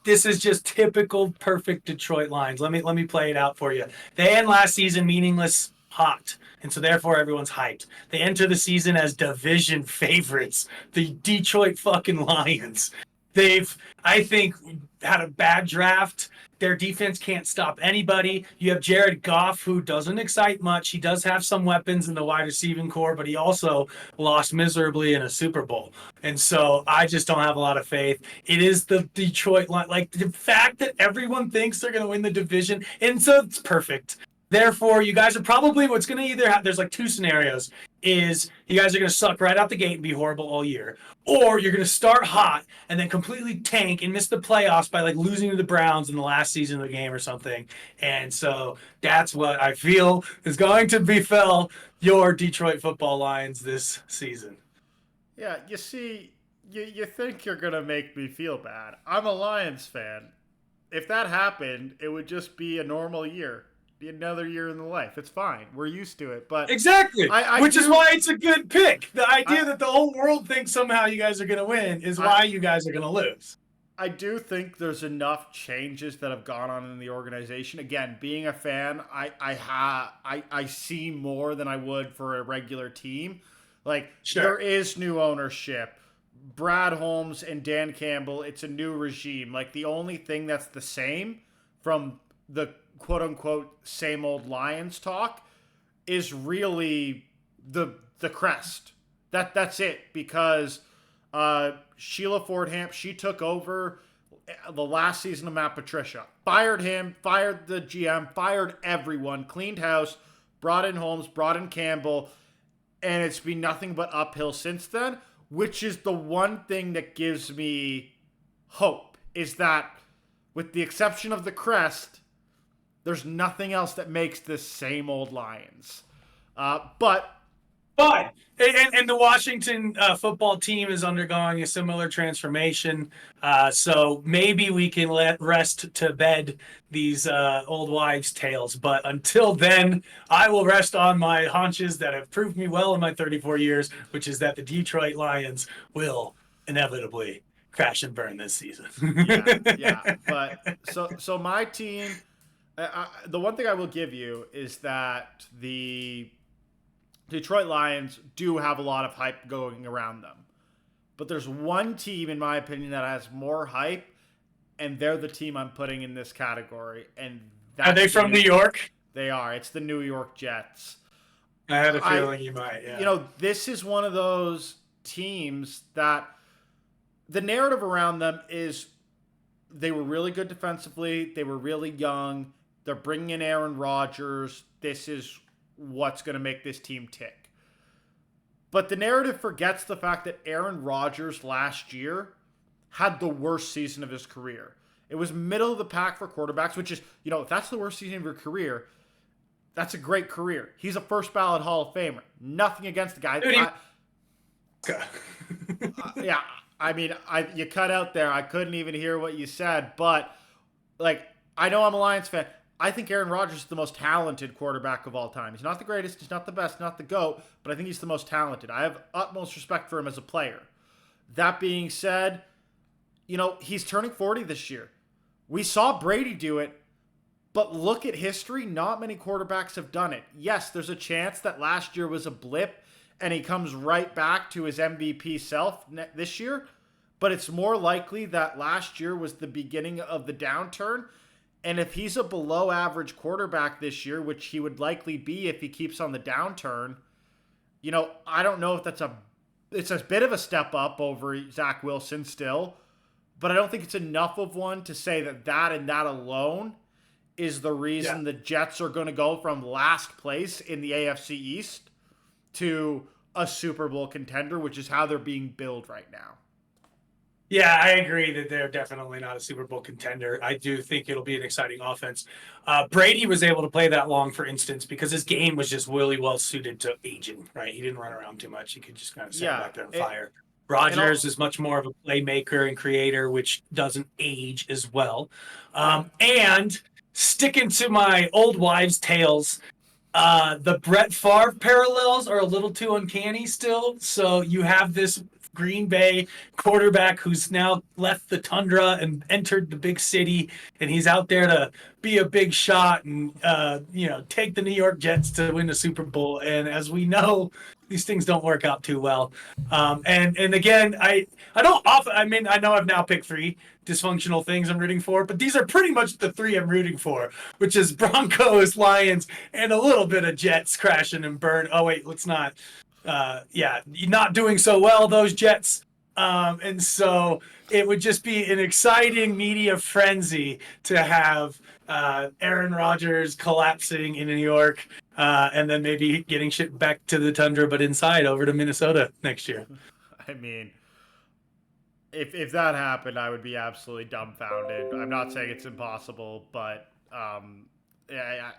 This is just typical perfect Detroit Lions. Let me play it out for you. They end last season meaningless hot, and so therefore everyone's hyped. They enter the season as division favorites, the Detroit fucking Lions. They've, I think, had a bad draft. Their defense can't stop anybody. You have Jared Goff, who doesn't excite much. He does have some weapons in the wide receiving core, but he also lost miserably in a Super Bowl. And so I just don't have a lot of faith. It is the Detroit Lions. Like, the fact that everyone thinks they're going to win the division, and so it's perfect. Therefore, you guys are probably what's going to either have, there's like two scenarios, is you guys are going to suck right out the gate and be horrible all year, or you're going to start hot and then completely tank and miss the playoffs by like losing to the Browns in the last season of the game or something. And so that's what I feel is going to befell your Detroit Football Lions this season. Yeah, you see, you think you're going to make me feel bad. I'm a Lions fan. If that happened, it would just be a normal year. Be another year in the life. It's fine. We're used to it. But exactly, which is why it's a good pick. The idea that the whole world thinks somehow you guys are going to win is why you guys are going to lose. I do think there's enough changes that have gone on in the organization. Again, being a fan, I see more than I would for a regular team. Like, sure. There is new ownership. Brad Holmes and Dan Campbell, it's a new regime. Like, the only thing that's the same from the quote-unquote same old Lions talk is really the crest. That's it, because Sheila Fordham, she took over the last season of Matt Patricia. Fired him, fired the GM, fired everyone, cleaned house, brought in Holmes, brought in Campbell, and it's been nothing but uphill since then, which is the one thing that gives me hope, is that with the exception of the crest, there's nothing else that makes this same old Lions. But and the Washington football team is undergoing a similar transformation. So maybe we can let rest to bed these old wives' tales. But until then, I will rest on my haunches that have proved me well in my 34 years, which is that the Detroit Lions will inevitably crash and burn this season. yeah. But so my team. The one thing I will give you is that the Detroit Lions do have a lot of hype going around them. But there's one team, in my opinion, that has more hype, and they're the team I'm putting in this category. And that's Are they from New York? They are. It's the New York Jets. I had a feeling you might, yeah. You know, this is one of those teams that the narrative around them is they were really good defensively. They were really young. They're bringing in Aaron Rodgers. This is what's going to make this team tick. But the narrative forgets the fact that Aaron Rodgers last year had the worst season of his career. It was middle of the pack for quarterbacks, which is, you know, if that's the worst season of your career, that's a great career. He's a first ballot Hall of Famer. Nothing against the guy. Yeah, I mean, you cut out there. I couldn't even hear what you said. But, like, I know I'm a Lions fan. I think Aaron Rodgers is the most talented quarterback of all time. He's not the greatest, he's not the best, not the GOAT, but I think he's the most talented. I have utmost respect for him as a player. That being said, you know, he's turning 40 this year. We saw Brady do it, but look at history. Not many quarterbacks have done it. Yes, there's a chance that last year was a blip and he comes right back to his MVP self this year, but it's more likely that last year was the beginning of the downturn. And if he's a below average quarterback this year, which he would likely be if he keeps on the downturn, you know, I don't know if it's a bit of a step up over Zach Wilson still, but I don't think it's enough of one to say that and that alone is the reason the Jets are going to go from last place in the AFC East to a Super Bowl contender, which is how they're being billed right now. Yeah, I agree that they're definitely not a Super Bowl contender. I do think it'll be an exciting offense. Brady was able to play that long, for instance, because his game was just really well suited to aging, right? He didn't run around too much. He could just kind of sit back there and fire. Rodgers is much more of a playmaker and creator, which doesn't age as well. And sticking to my old wives' tales, the Brett Favre parallels are a little too uncanny still. So you have this Green Bay quarterback who's now left the tundra and entered the big city, and he's out there to be a big shot and take the New York Jets to win the Super Bowl. And as we know, these things don't work out too well. And again, I don't often. I mean, I know I've now picked three dysfunctional things I'm rooting for, but these are pretty much the three I'm rooting for, which is Broncos, Lions, and a little bit of Jets crashing and burn. Oh wait, let's not. Not doing so well, those Jets. And so it would just be an exciting media frenzy to have Aaron Rodgers collapsing in New York, and then maybe getting shipped back to the tundra, but inside over to Minnesota next year. I mean, if that happened, I would be absolutely dumbfounded. I'm not saying it's impossible, but yeah.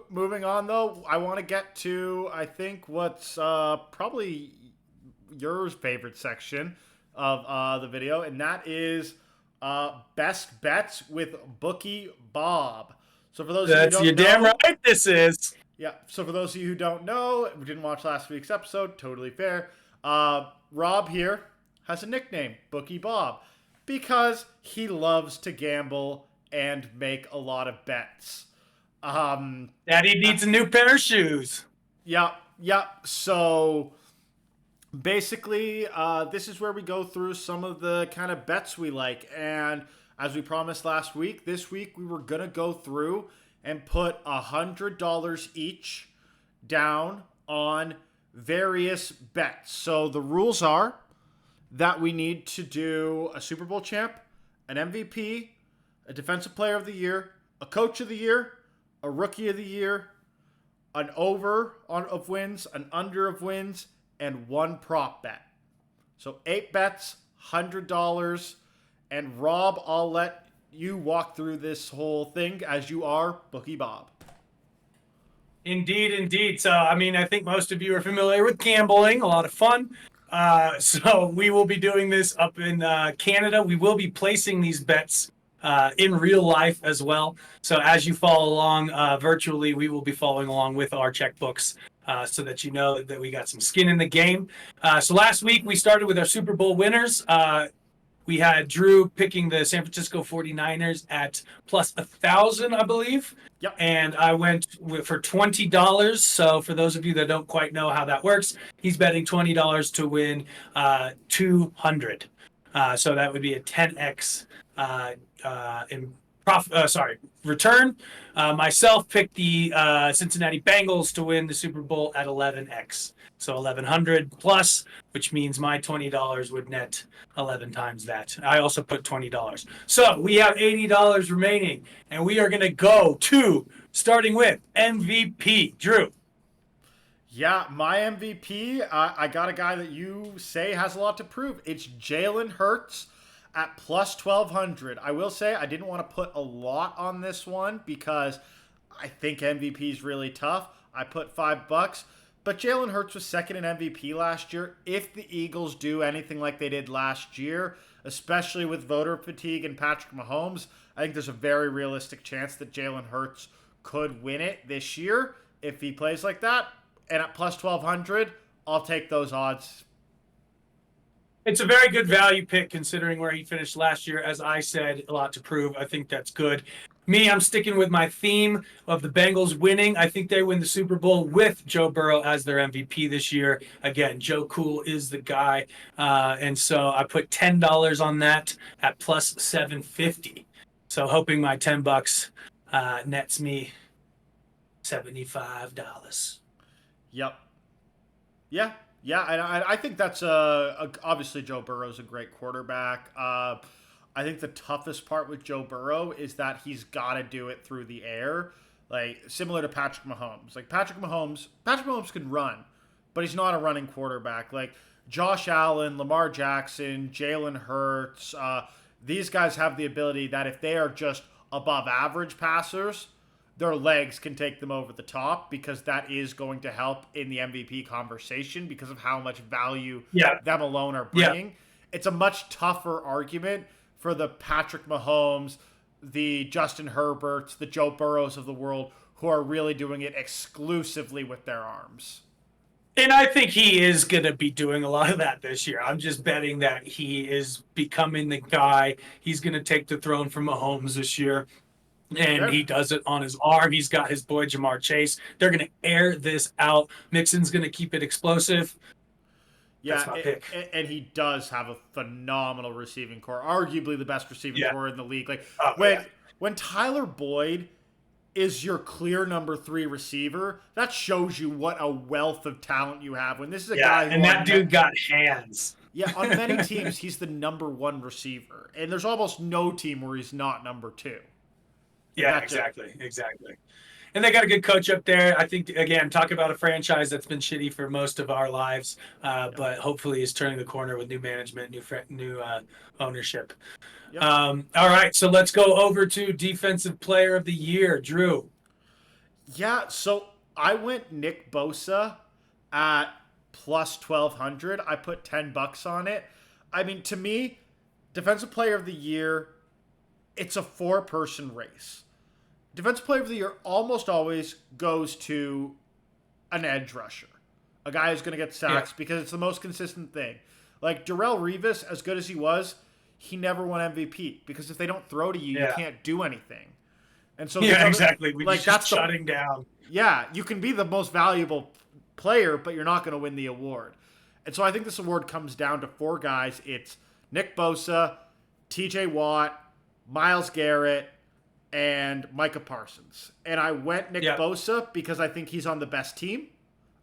Moving on though, I want to get to I think what's probably your favorite section of the video, and that is best bets with Bookie Bob. So for those of you who That's you're don't damn know, right. This is. yeah. So for those of you who don't know, we didn't watch last week's episode. Totally fair. Rob here has a nickname, Bookie Bob, because he loves to gamble and make a lot of bets. Daddy needs a new pair of shoes. Yeah, yeah. So basically, this is where we go through some of the kind of bets we like. And as we promised last week, this week we were going to go through and put $100 each down on various bets. So the rules are that we need to do a Super Bowl champ, an MVP, a Defensive Player of the Year, a Coach of the Year, a Rookie of the Year, an over of wins, an under of wins, and one prop bet. So 8 bets, $100. And Rob, I'll let you walk through this whole thing as you are Bookie Bob. Indeed, indeed. So, I mean, I think most of you are familiar with gambling. A lot of fun. So we will be doing this up in Canada. We will be placing these bets in real life as well. So as you follow along virtually, we will be following along with our checkbooks so that you know that we got some skin in the game. So last week we started with our Super Bowl winners. We had Drew picking the San Francisco 49ers at plus 1,000, I believe. Yep. And I went for $20. So for those of you that don't quite know how that works, he's betting $20 to win 200. So that would be a 10x return. Myself picked the Cincinnati Bengals to win the Super Bowl at 11x. So 1,100 plus, which means my $20 would net 11 times that. I also put $20. So we have $80 remaining, and we are going to go to starting with MVP. Drew. Yeah, my MVP, I got a guy that you say has a lot to prove. It's Jalen Hurts at plus 1,200. I will say I didn't want to put a lot on this one because I think MVP is really tough. I put $5. But Jalen Hurts was second in MVP last year. If the Eagles do anything like they did last year, especially with voter fatigue and Patrick Mahomes, I think there's a very realistic chance that Jalen Hurts could win it this year if he plays like that. And at plus 1,200, I'll take those odds. It's a very good value pick considering where he finished last year. As I said, a lot to prove. I think that's good. Me, I'm sticking with my theme of the Bengals winning. I think they win the Super Bowl with Joe Burrow as their MVP this year. Again, Joe Cool is the guy. And so I put $10 on that at plus 750. So hoping my $10 nets me $75. Yep. Yeah. Yeah, and I think that's obviously Joe Burrow's a great quarterback. I think the toughest part with Joe Burrow is that he's got to do it through the air, like similar to Patrick Mahomes. Like Patrick Mahomes can run, but he's not a running quarterback. Like Josh Allen, Lamar Jackson, Jalen Hurts, these guys have the ability that if they are just above average passers, their legs can take them over the top because that is going to help in the MVP conversation because of how much value them alone are bringing. Yeah. It's a much tougher argument for the Patrick Mahomes, the Justin Herberts, the Joe Burrows of the world who are really doing it exclusively with their arms. And I think he is going to be doing a lot of that this year. I'm just betting that he is becoming the guy. He's going to take the throne from Mahomes this year. And he does it on his arm. He's got his boy Jamar Chase. They're going to air this out. Mixon's going to keep it explosive. Yeah, and he does have a phenomenal receiving core, arguably the best receiving core in the league. Like when Tyler Boyd is your clear number 3 receiver, that shows you what a wealth of talent you have. When this is a guy who and that dude got hands. Yeah, on many teams, he's the number one receiver, and there's almost no team where he's not number two. Like Yeah, that just exactly. And they got a good coach up there. I think, again, talk about a franchise that's been shitty for most of our lives, yeah, but hopefully is turning the corner with new management, new ownership. yep. All right, so let's go over to Defensive Player of the Year, Drew. Yeah, so I went Nick Bosa at plus 1200. I put $10 on it. I mean, to me, defensive player of the year, it's a four-person race. Defensive player of the year almost always goes to an edge rusher, a guy who's going to get Yeah, sacks because it's the most consistent thing. Like Darrelle Revis, as good as he was, he never won MVP because if they don't throw to you, you yeah, can't do anything. And so yeah, other, exactly. We like just that's the shutting down. yeah, you can be the most valuable player, but you're not going to win the award. And so I think this award comes down to four guys. It's Nick Bosa, TJ Watt, Miles Garrett, and Micah Parsons. And I went Nick Yeah, Bosa because I think he's on the best team.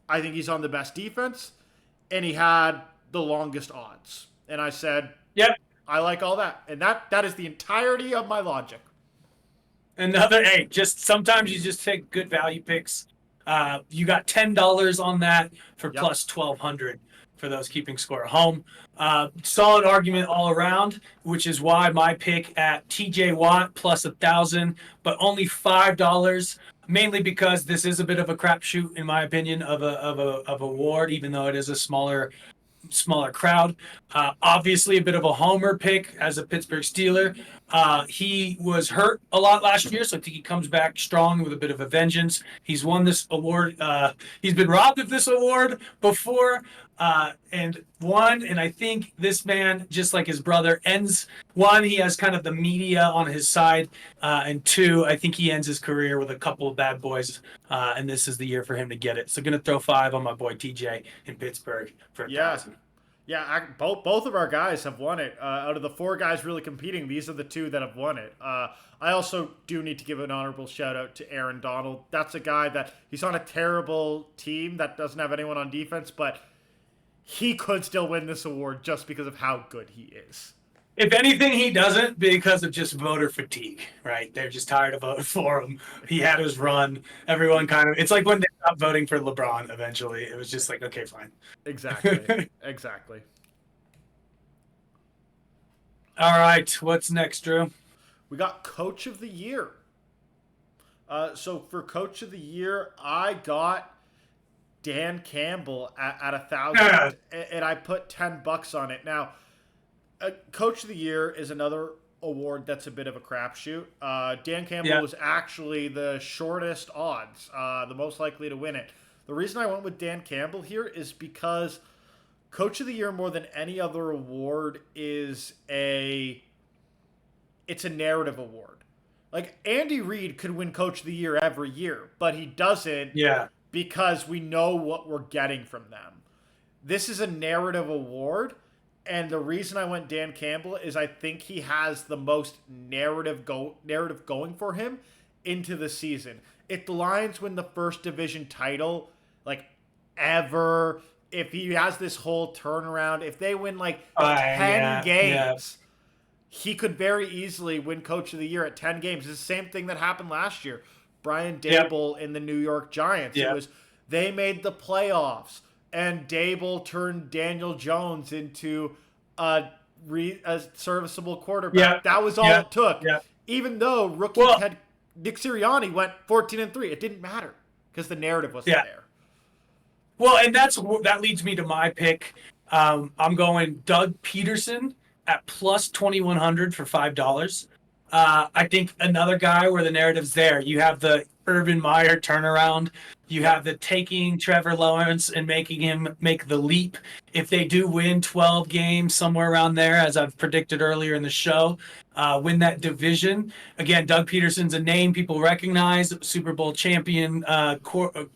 I think he's on the best defense. And he had the longest odds. And I said, yep. I like all that. And that is the entirety of my logic. Another, hey, just sometimes you just take good value picks. You got $10 on that for Yep. plus 1200 for those keeping score at home. Solid argument all around, which is why my pick at TJ Watt plus 1,000, but only $5. Mainly because this is a bit of a crapshoot, in my opinion, of award, even though it is a smaller crowd. Obviously, a bit of a homer pick as a Pittsburgh Steeler. He was hurt a lot last year, so I think he comes back strong with a bit of a vengeance. He's won this award. He's been robbed of this award before and won. And I think this man, just like his brother, ends one, he has kind of the media on his side. And two, I think he ends his career with a couple of bad boys. And this is the year for him to get it. So going to throw 5 on my boy TJ in Pittsburgh for Yeah. 1,000. Yeah, both of our guys have won it. Out of the four guys really competing, these are the two that have won it. I also do need to give an honorable shout out to Aaron Donald. That's a guy that he's on a terrible team that doesn't have anyone on defense, but he could still win this award just because of how good he is. If anything, he doesn't because of just voter fatigue, right? They're just tired of voting for him. He had his run. Everyone kind of, it's like when they stopped voting for LeBron eventually. It was just like, okay, fine. Exactly. Exactly. All right. What's next, Drew? We got Coach of the Year. So for Coach of the Year, I got Dan Campbell at 1,000, and I put $10 on it. Now, Coach of the Year is another award that's a bit of a crapshoot. Dan Campbell Yeah. was actually the shortest odds, the most likely to win it. The reason I went with Dan Campbell here is because Coach of the Year, more than any other award, it's a narrative award. Like Andy Reid could win Coach of the Year every year, but he doesn't Yeah. because we know what we're getting from them. This is a narrative award, and the reason I went Dan Campbell is I think he has the most narrative going for him into the season. If the Lions win the first division title, like ever, if he has this whole turnaround, if they win like 10 Yeah. Yeah. games, he could very easily win Coach of the Year at 10 games. It's the same thing that happened last year. Brian Yep. Dable in the New York Giants. It Yeah. was they made the playoffs, and Dable turned Daniel Jones into a serviceable quarterback. Yeah. That was all Yeah. it took. Yeah. Even though rookie Well, head Nick Sirianni went 14-3, it didn't matter because the narrative wasn't yeah. there. Well, and that leads me to my pick. I'm going Doug Peterson at plus 2,100 for $5. I think another guy where the narrative's there. You have the Urban Meyer turnaround. You have the taking Trevor Lawrence and making him make the leap. If they do win 12 games, somewhere around there, as I've predicted earlier in the show, win that division. Again, Doug Peterson's a name people recognize, Super Bowl champion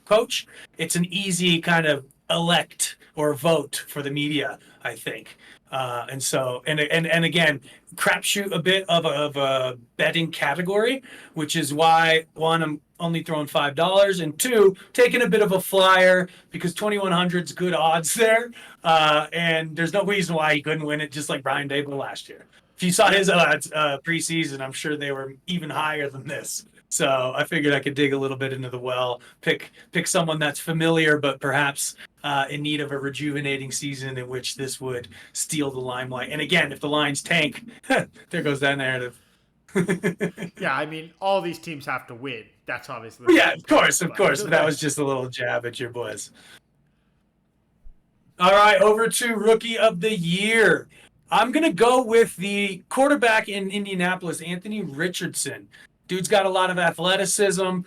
coach. It's an easy kind of elect or vote for the media, I think. And so, and again, crapshoot a bit of a betting category, which is why one, I'm only throwing $5, and two, taking a bit of a flyer because 2,100's good odds there, and there's no reason why he couldn't win it, just like Brian Dable last year. If you saw his odds preseason, I'm sure they were even higher than this. So I figured I could dig a little bit into the well, pick someone that's familiar, but perhaps in need of a rejuvenating season in which this would steal the limelight. And again, if the Lions tank, there goes that narrative. Yeah, I mean, all these teams have to win. That's obviously yeah, of course. But that was just a little jab at your boys. All right, over to Rookie of the Year. I'm going to go with the quarterback in Indianapolis, Anthony Richardson. Dude's got a lot of athleticism,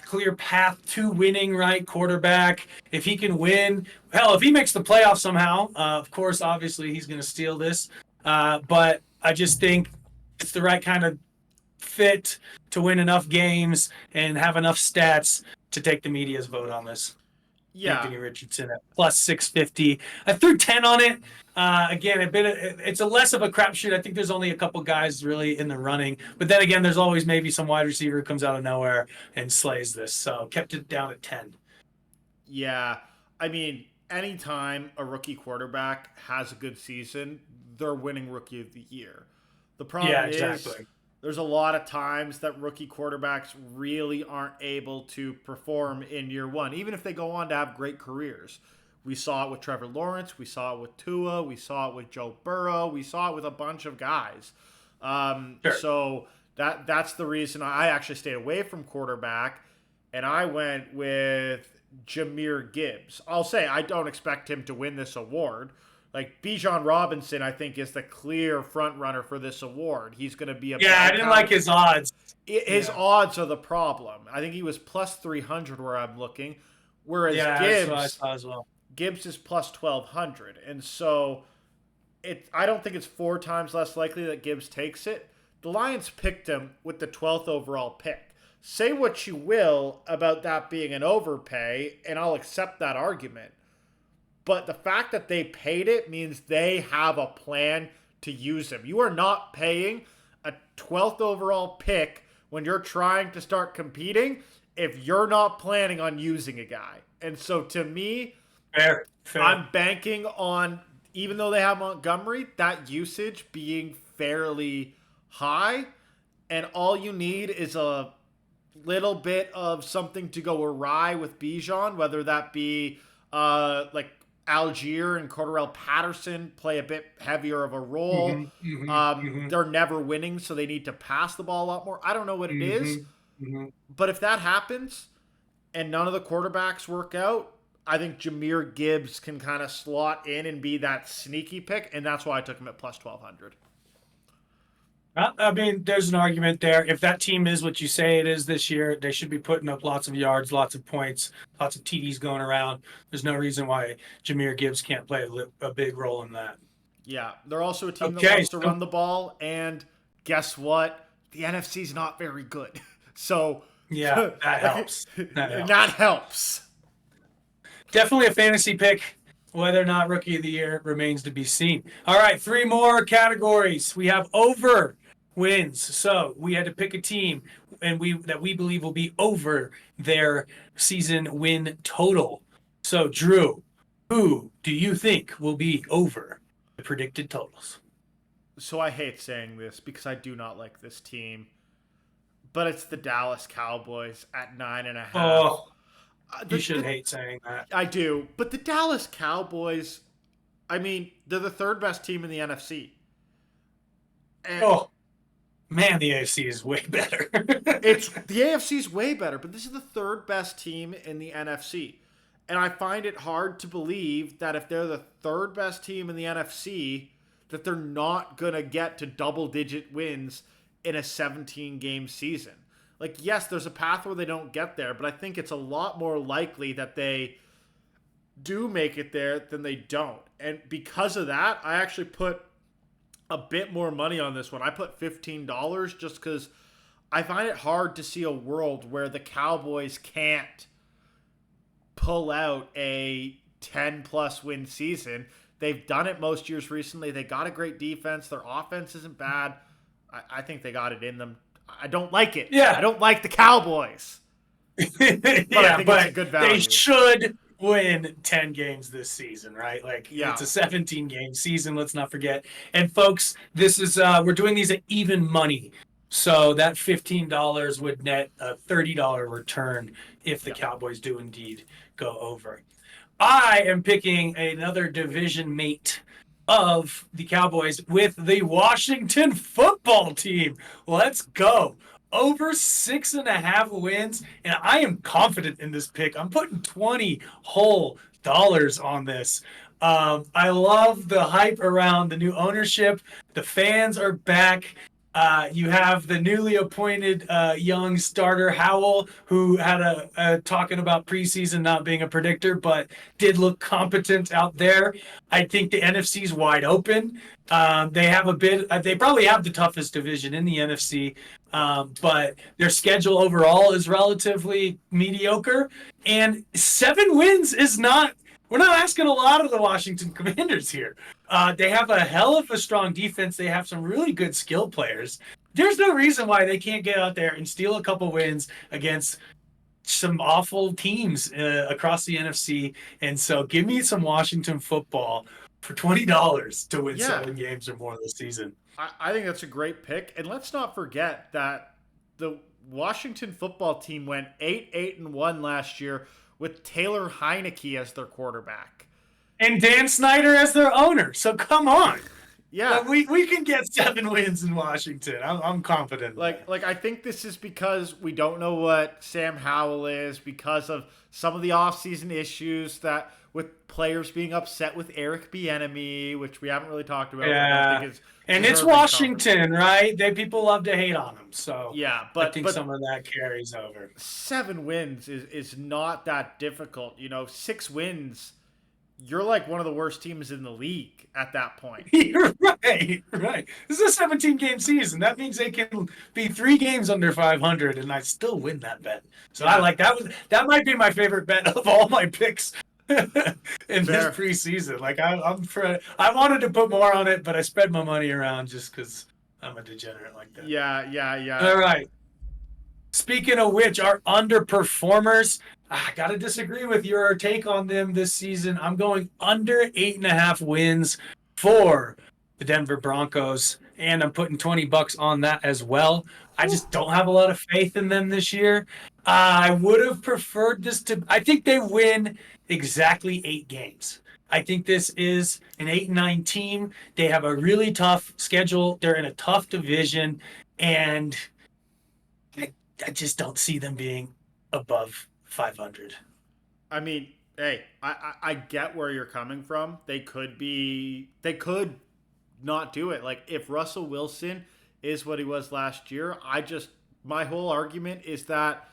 clear path to winning, right? Quarterback. If he can win, hell, if he makes the playoffs somehow, of course, obviously, he's going to steal this. But I just think it's the right kind of fit to win enough games and have enough stats to take the media's vote on this. Yeah. Anthony Richardson at plus 650. I threw 10 on it. Again, it's a less of a crapshoot. I think there's only a couple guys really in the running. But then again, there's always maybe some wide receiver who comes out of nowhere and slays this. So kept it down at 10. Yeah. I mean, anytime a rookie quarterback has a good season, they're winning Rookie of the Year. The problem is there's a lot of times that rookie quarterbacks really aren't able to perform in year one, even if they go on to have great careers. We saw it with Trevor Lawrence. We saw it with Tua. We saw it with Joe Burrow. We saw it with a bunch of guys. So that's the reason I actually stayed away from quarterback, and I went with Jahmyr Gibbs. I'll say I don't expect him to win this award. Like, Bijan Robinson, I think, is the clear front runner for this award. He's going to be a I didn't like his odds. His odds are the problem. I think he was plus 300 where I'm looking, whereas Gibbs, I saw as well. Gibbs is plus 1,200, and so I don't think it's 4 times less likely that Gibbs takes it. The Lions picked him with the 12th overall pick. Say what you will about that being an overpay, and I'll accept that argument. But the fact that they paid it means they have a plan to use him. You are not paying a 12th overall pick when you're trying to start competing if you're not planning on using a guy. And so to me, fair. I'm banking on, even though they have Montgomery, that usage being fairly high. And all you need is a little bit of something to go awry with Bijan, whether that be like Algier and Cordarrelle Patterson play a bit heavier of a role. They're never winning, so they need to pass the ball a lot more. I don't know what it is, but if that happens and none of the quarterbacks work out, I think Jahmyr Gibbs can kind of slot in and be that sneaky pick, and that's why I took him at plus 1,200. I mean, there's an argument there. If that team is what you say it is this year, they should be putting up lots of yards, lots of points, lots of TDs going around. There's no reason why Jahmyr Gibbs can't play a big role in that. Yeah, they're also a team that wants to run the ball, and guess what? The NFC's not very good. So yeah, that helps. That helps. Definitely a fantasy pick. Whether or not Rookie of the Year remains to be seen. All right, 3 more categories. We have over wins. So we had to pick a team and that we believe will be over their season win total. So Drew, who do you think will be over the predicted totals? So I hate saying this because I do not like this team, but it's the Dallas Cowboys at 9.5. Oh, you should hate saying that. I do, but the Dallas Cowboys, I mean, they're the 3rd best team in the NFC. And man, the AFC is way better. The AFC is way better, but this is the 3rd best team in the NFC. And I find it hard to believe that if they're the 3rd best team in the NFC, that they're not going to get to double-digit wins in a 17-game season. Like, yes, there's a path where they don't get there, but I think it's a lot more likely that they do make it there than they don't. And because of that, I actually put a bit more money on this one. I put $15 just because I find it hard to see a world where the Cowboys can't pull out a 10-plus win season. They've done it most years recently. They got a great defense. Their offense isn't bad. I think they got it in them. I don't like it. Yeah. I don't like the Cowboys. But I think it's a good value. They should win 10 games this season, right? Like Yeah. it's a 17 game season, let's not forget. And folks, this is we're doing these at even money. So that $15 would net a $30 return if the Cowboys do indeed go over. I am picking another division mate of the Cowboys with the Washington football team. Let's go. Over 6.5 wins, and I am confident in this pick. I'm putting 20 whole dollars on this. I love the hype around the new ownership. The fans are back. You have the newly appointed young starter Howell, who had a talking about preseason not being a predictor, but did look competent out there. I think the NFC's wide open. They have a bit. They probably have the toughest division in the NFC, but their schedule overall is relatively mediocre. And 7 wins is not. We're not asking a lot of the Washington Commanders here. They have a hell of a strong defense. They have some really good skill players. There's no reason why they can't get out there and steal a couple wins against some awful teams across the NFC. And so give me some Washington football for $20 to win 7 games or more this season. I think that's a great pick. And let's not forget that the Washington football team went 8-1 last year with Taylor Heineke as their quarterback. And Dan Snyder as their owner. So come on. Yeah. We can get 7 wins in Washington. I'm confident. Like I think this is because we don't know what Sam Howell is, because of some of the offseason issues that with players being upset with Eric Bieniemy, which we haven't really talked about. Yeah. And it's Washington, right? People love to hate on them. So yeah, but I think some of that carries over. 7 wins is not that difficult. 6 wins, you're like one of the worst teams in the league at that point. You're right. This is a 17-game season. That means they can be 3 games under 500, and I still win that bet. So I like that. That might be my favorite bet of all my picks in this preseason. Like I wanted to put more on it, but I spread my money around just because I'm a degenerate like that. Yeah. All right. Speaking of which, our underperformers, I got to disagree with your take on them this season. I'm going under 8.5 wins for the Denver Broncos, and I'm putting $20 on that as well. I just don't have a lot of faith in them this year. I would have preferred this I think they win exactly 8 games. I think this is an 8-9 team. They have a really tough schedule. They're in a tough division, and I just don't see them being above 500. I mean, hey, I get where you're coming from. They could not do it. Like if Russell Wilson is what he was last year, my whole argument is that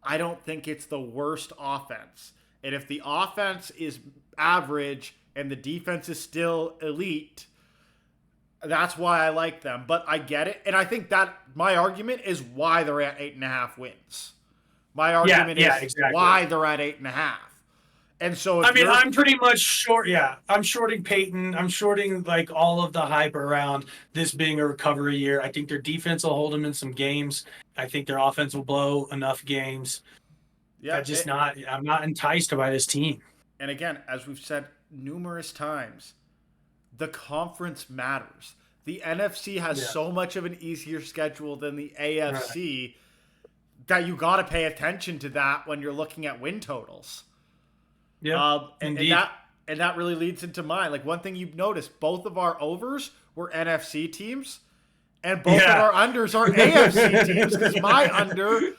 I don't think it's the worst offense. And if the offense is average and the defense is still elite, that's why I like them. But I get it. And I think that my argument is why they're at 8.5 wins. My argument is exactly why they're at 8.5. And so I'm pretty much short. Yeah, I'm shorting Peyton. I'm shorting like all of the hype around this being a recovery year. I think their defense will hold them in some games. I think their offense will blow enough games. Yeah, I'm not enticed by this team. And again, as we've said numerous times, the conference matters. The NFC has so much of an easier schedule than the AFC that you got to pay attention to that when you're looking at win totals. Yeah, and that really leads into mine. Like one thing you've noticed, both of our overs were NFC teams, and both of our unders are AFC teams. Because my under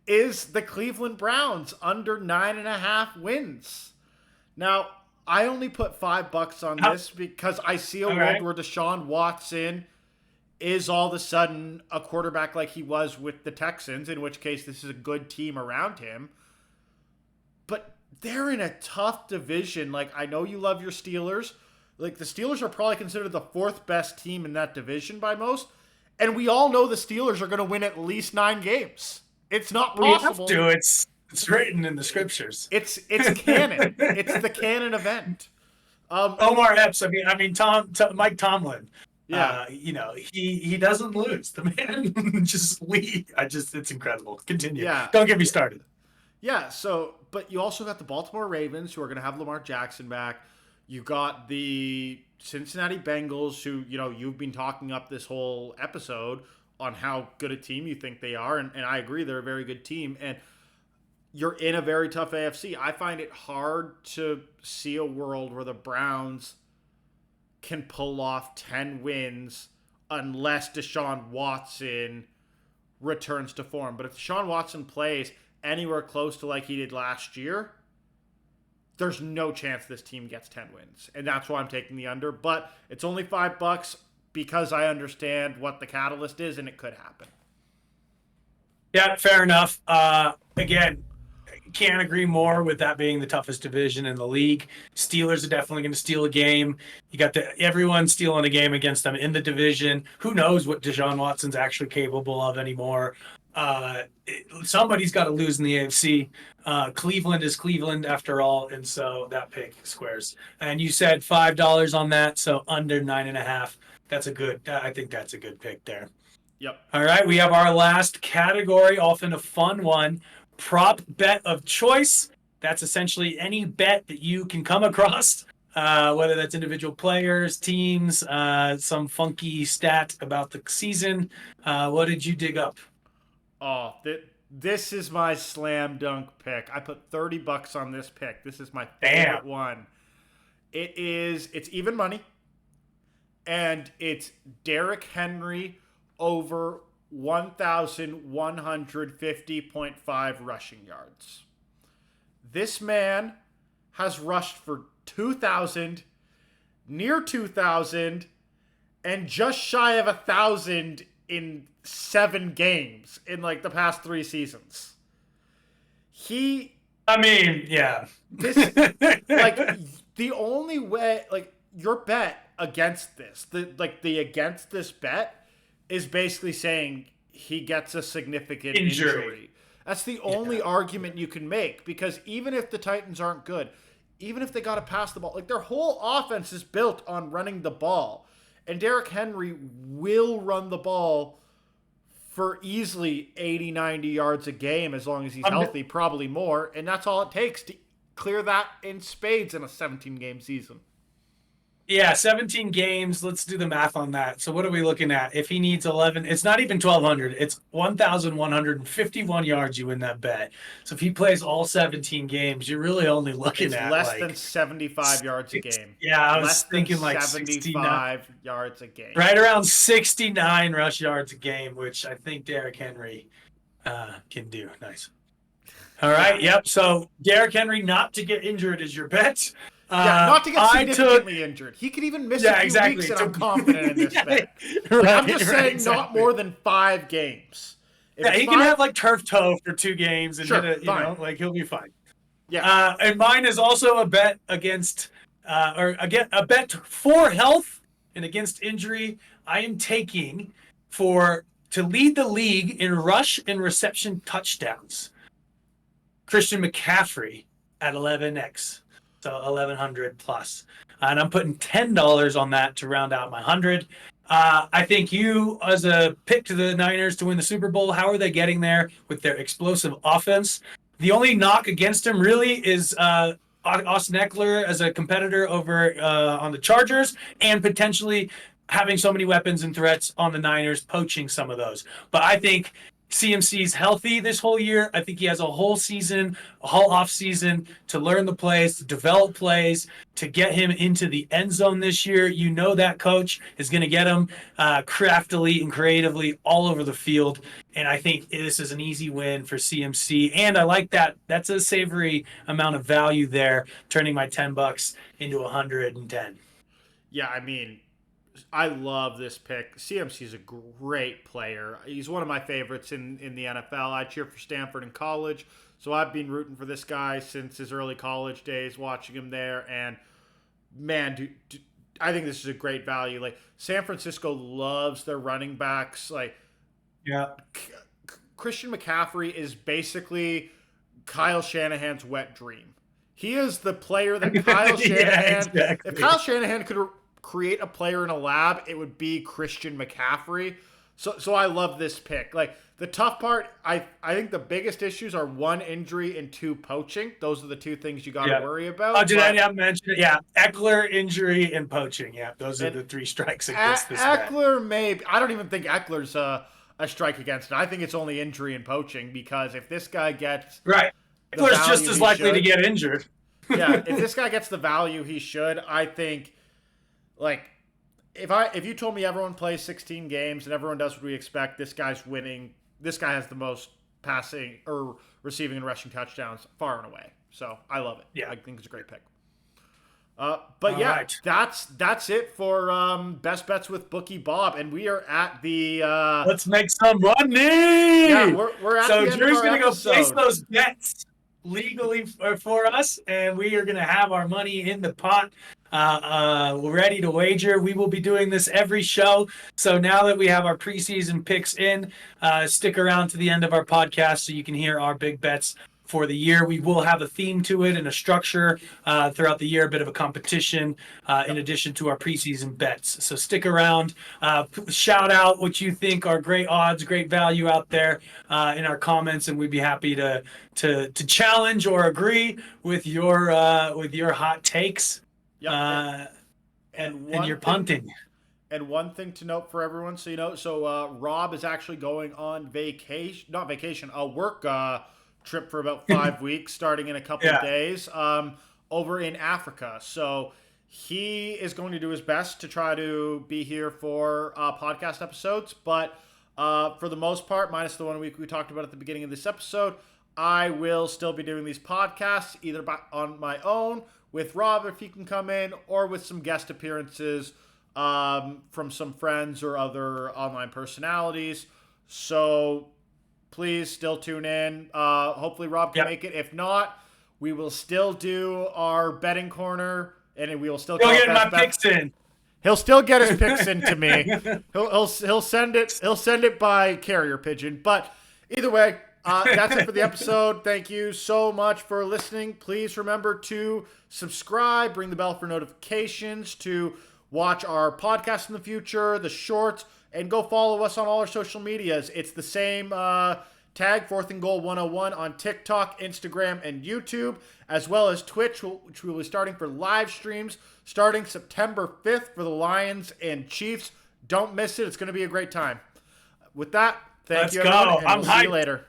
is the Cleveland Browns under 9.5 wins. Now I only put $5 on this because I see a world where Deshaun Watson is all of a sudden a quarterback like he was with the Texans, in which case this is a good team around him. But they're in a tough division. Like, I know you love your Steelers. Like, the Steelers are probably considered the 4th best team in that division by most. And we all know the Steelers are going to win at least 9 games. It's not possible. We have to. It's written in the scriptures. It's canon. It's the canon event. Omar Epps. I mean, Mike Tomlin. Yeah. He doesn't lose. The man just lead. It's incredible. Continue. Yeah. Don't get me started. Yeah. So, but you also got the Baltimore Ravens who are going to have Lamar Jackson back. You got the Cincinnati Bengals who, you've been talking up this whole episode on how good a team you think they are. And I agree, they're a very good team. And you're in a very tough AFC. I find it hard to see a world where the Browns can pull off 10 wins unless Deshaun Watson returns to form. But if Deshaun Watson plays anywhere close to like he did last year, there's no chance this team gets 10 wins. And that's why I'm taking the under. But it's only $5 because I understand what the catalyst is and it could happen. Yeah, fair enough. Again, can't agree more with that being the toughest division in the league. Steelers are definitely going to steal a game. You got everyone stealing a game against them in the division. Who knows what Deshaun Watson's actually capable of anymore? Somebody's got to lose in the AFC. Cleveland is Cleveland after all, and so that pick squares. And you said $5 on that, so under 9.5. I think that's a good pick there. Yep. All right, we have our last category, often a fun one. Prop bet of choice. That's essentially any bet that you can come across, whether that's individual players, teams, some funky stat about the season. What did you dig up? Oh, this is my slam dunk pick. I put $30 on this pick. This is my favorite one. It's even money, and it's Derrick Henry over 1,150.5 rushing yards. This man has rushed for 2,000, near 2,000, and just shy of 1,000 in 7 games in like the past 3 seasons. Yeah. This like the only way, like your bet against this, the against this bet is basically saying he gets a significant injury. That's the only argument you can make, because even if the Titans aren't good, even if they got to pass the ball, like their whole offense is built on running the ball. And Derrick Henry will run the ball for easily 80, 90 yards a game as long as he's healthy, probably more. And that's all it takes to clear that in spades in a 17-game season. Yeah, 17 games. Let's do the math on that. So what are we looking at? If he needs 11, it's not even 1,200. It's 1,151 yards you win that bet. So if he plays all 17 games, you're really only looking at less than 75 yards a game. Yeah, I was thinking like 75 yards a game. Right around 69 rush yards a game, which I think Derrick Henry can do. Nice. All right, yep. So Derrick Henry not to get injured is your bet. Not to get significantly injured. He could even miss a few weeks, and I'm confident in this bet. I'm just saying not more than 5 games. He can have like turf toe for 2 games and hit he'll be fine. Yeah. And mine is also a bet against, a bet for health and against injury. I am taking to lead the league in rush and reception touchdowns, Christian McCaffrey at 11x. So 1,100 plus. And I'm putting $10 on that to round out my 100. I think you, as a pick to the Niners to win the Super Bowl, how are they getting there with their explosive offense? The only knock against him really is Austin Eckler as a competitor over on the Chargers, and potentially having so many weapons and threats on the Niners, poaching some of those. But I think CMC's healthy this whole year. I think he has a whole season, a whole off season to learn the plays, to develop plays, to get him into the end zone this year. You know that coach is going to get him craftily and creatively all over the field. And I think this is an easy win for CMC. And I like that. That's a savory amount of value there, turning my $10 into 110. Yeah, I mean, I love this pick. CMC is a great player. He's one of my favorites in the NFL. I cheer for Stanford in college, so I've been rooting for this guy since his early college days, watching him there. And man, I think this is a great value. Like, San Francisco loves their running backs. Like, yeah, Christian McCaffrey is basically Kyle Shanahan's wet dream. He is the player that Kyle Shanahan. Exactly. If Kyle Shanahan create a player in a lab, it would be Christian McCaffrey. So I love this pick. Like, the tough part, I think the biggest issues are 1, injury, and 2, poaching. Those are the 2 things you got to worry about. Oh, did I not mention it? Yeah, Eckler, injury, and poaching. Yeah, those are the 3 strikes against this guy. Eckler, maybe. I don't even think Eckler's a strike against it. I think it's only injury and poaching, because if this guy gets right, Eckler's just as likely to get injured. Yeah, if this guy gets the value he should, I think, like, if you told me everyone plays 16 games and everyone does what we expect, this guy's winning. This guy has the most passing or receiving and rushing touchdowns far and away. So I love it. Yeah, I think it's a great pick. That's it for best bets with Bookie Bob, and we are at the. Let's make some money. Yeah, we're at the end Drew's of our gonna episode. go place those bets legally for us, and we are gonna have our money in the pot. We're ready to wager. We will be doing this every show. So now that we have our preseason picks in, stick around to the end of our podcast so you can hear our big bets for the year. We will have a theme to it and a structure throughout the year, a bit of a competition in addition to our preseason bets. So stick around. Shout out what you think are great odds, great value out there in our comments, and we'd be happy to challenge or agree with your hot takes. Yep. And your punting. And one thing to note for everyone, so Rob is actually going on a work trip for about 5 weeks, starting in a couple of days, over in Africa. So he is going to do his best to try to be here for podcast episodes, but for the most part, minus the 1 week we talked about at the beginning of this episode, I will still be doing these podcasts either on my own, with Rob if he can come in, or with some guest appearances from some friends or other online personalities. So please still tune in. Hopefully Rob can make it. If not, we will still do our betting corner, and we will still get my picks in. He'll still get his picks into me. He'll send it. He'll send it by carrier pigeon. But either way, that's it for the episode. Thank you so much for listening. Please remember to subscribe, ring the bell for notifications, to watch our podcast in the future, the shorts, and go follow us on all our social medias. It's the same tag, 4th and Goal 101 on TikTok, Instagram, and YouTube, as well as Twitch, which we will be starting for live streams starting September 5th for the Lions and Chiefs. Don't miss it. It's going to be a great time. With that, thank you, everyone, and we'll see you later.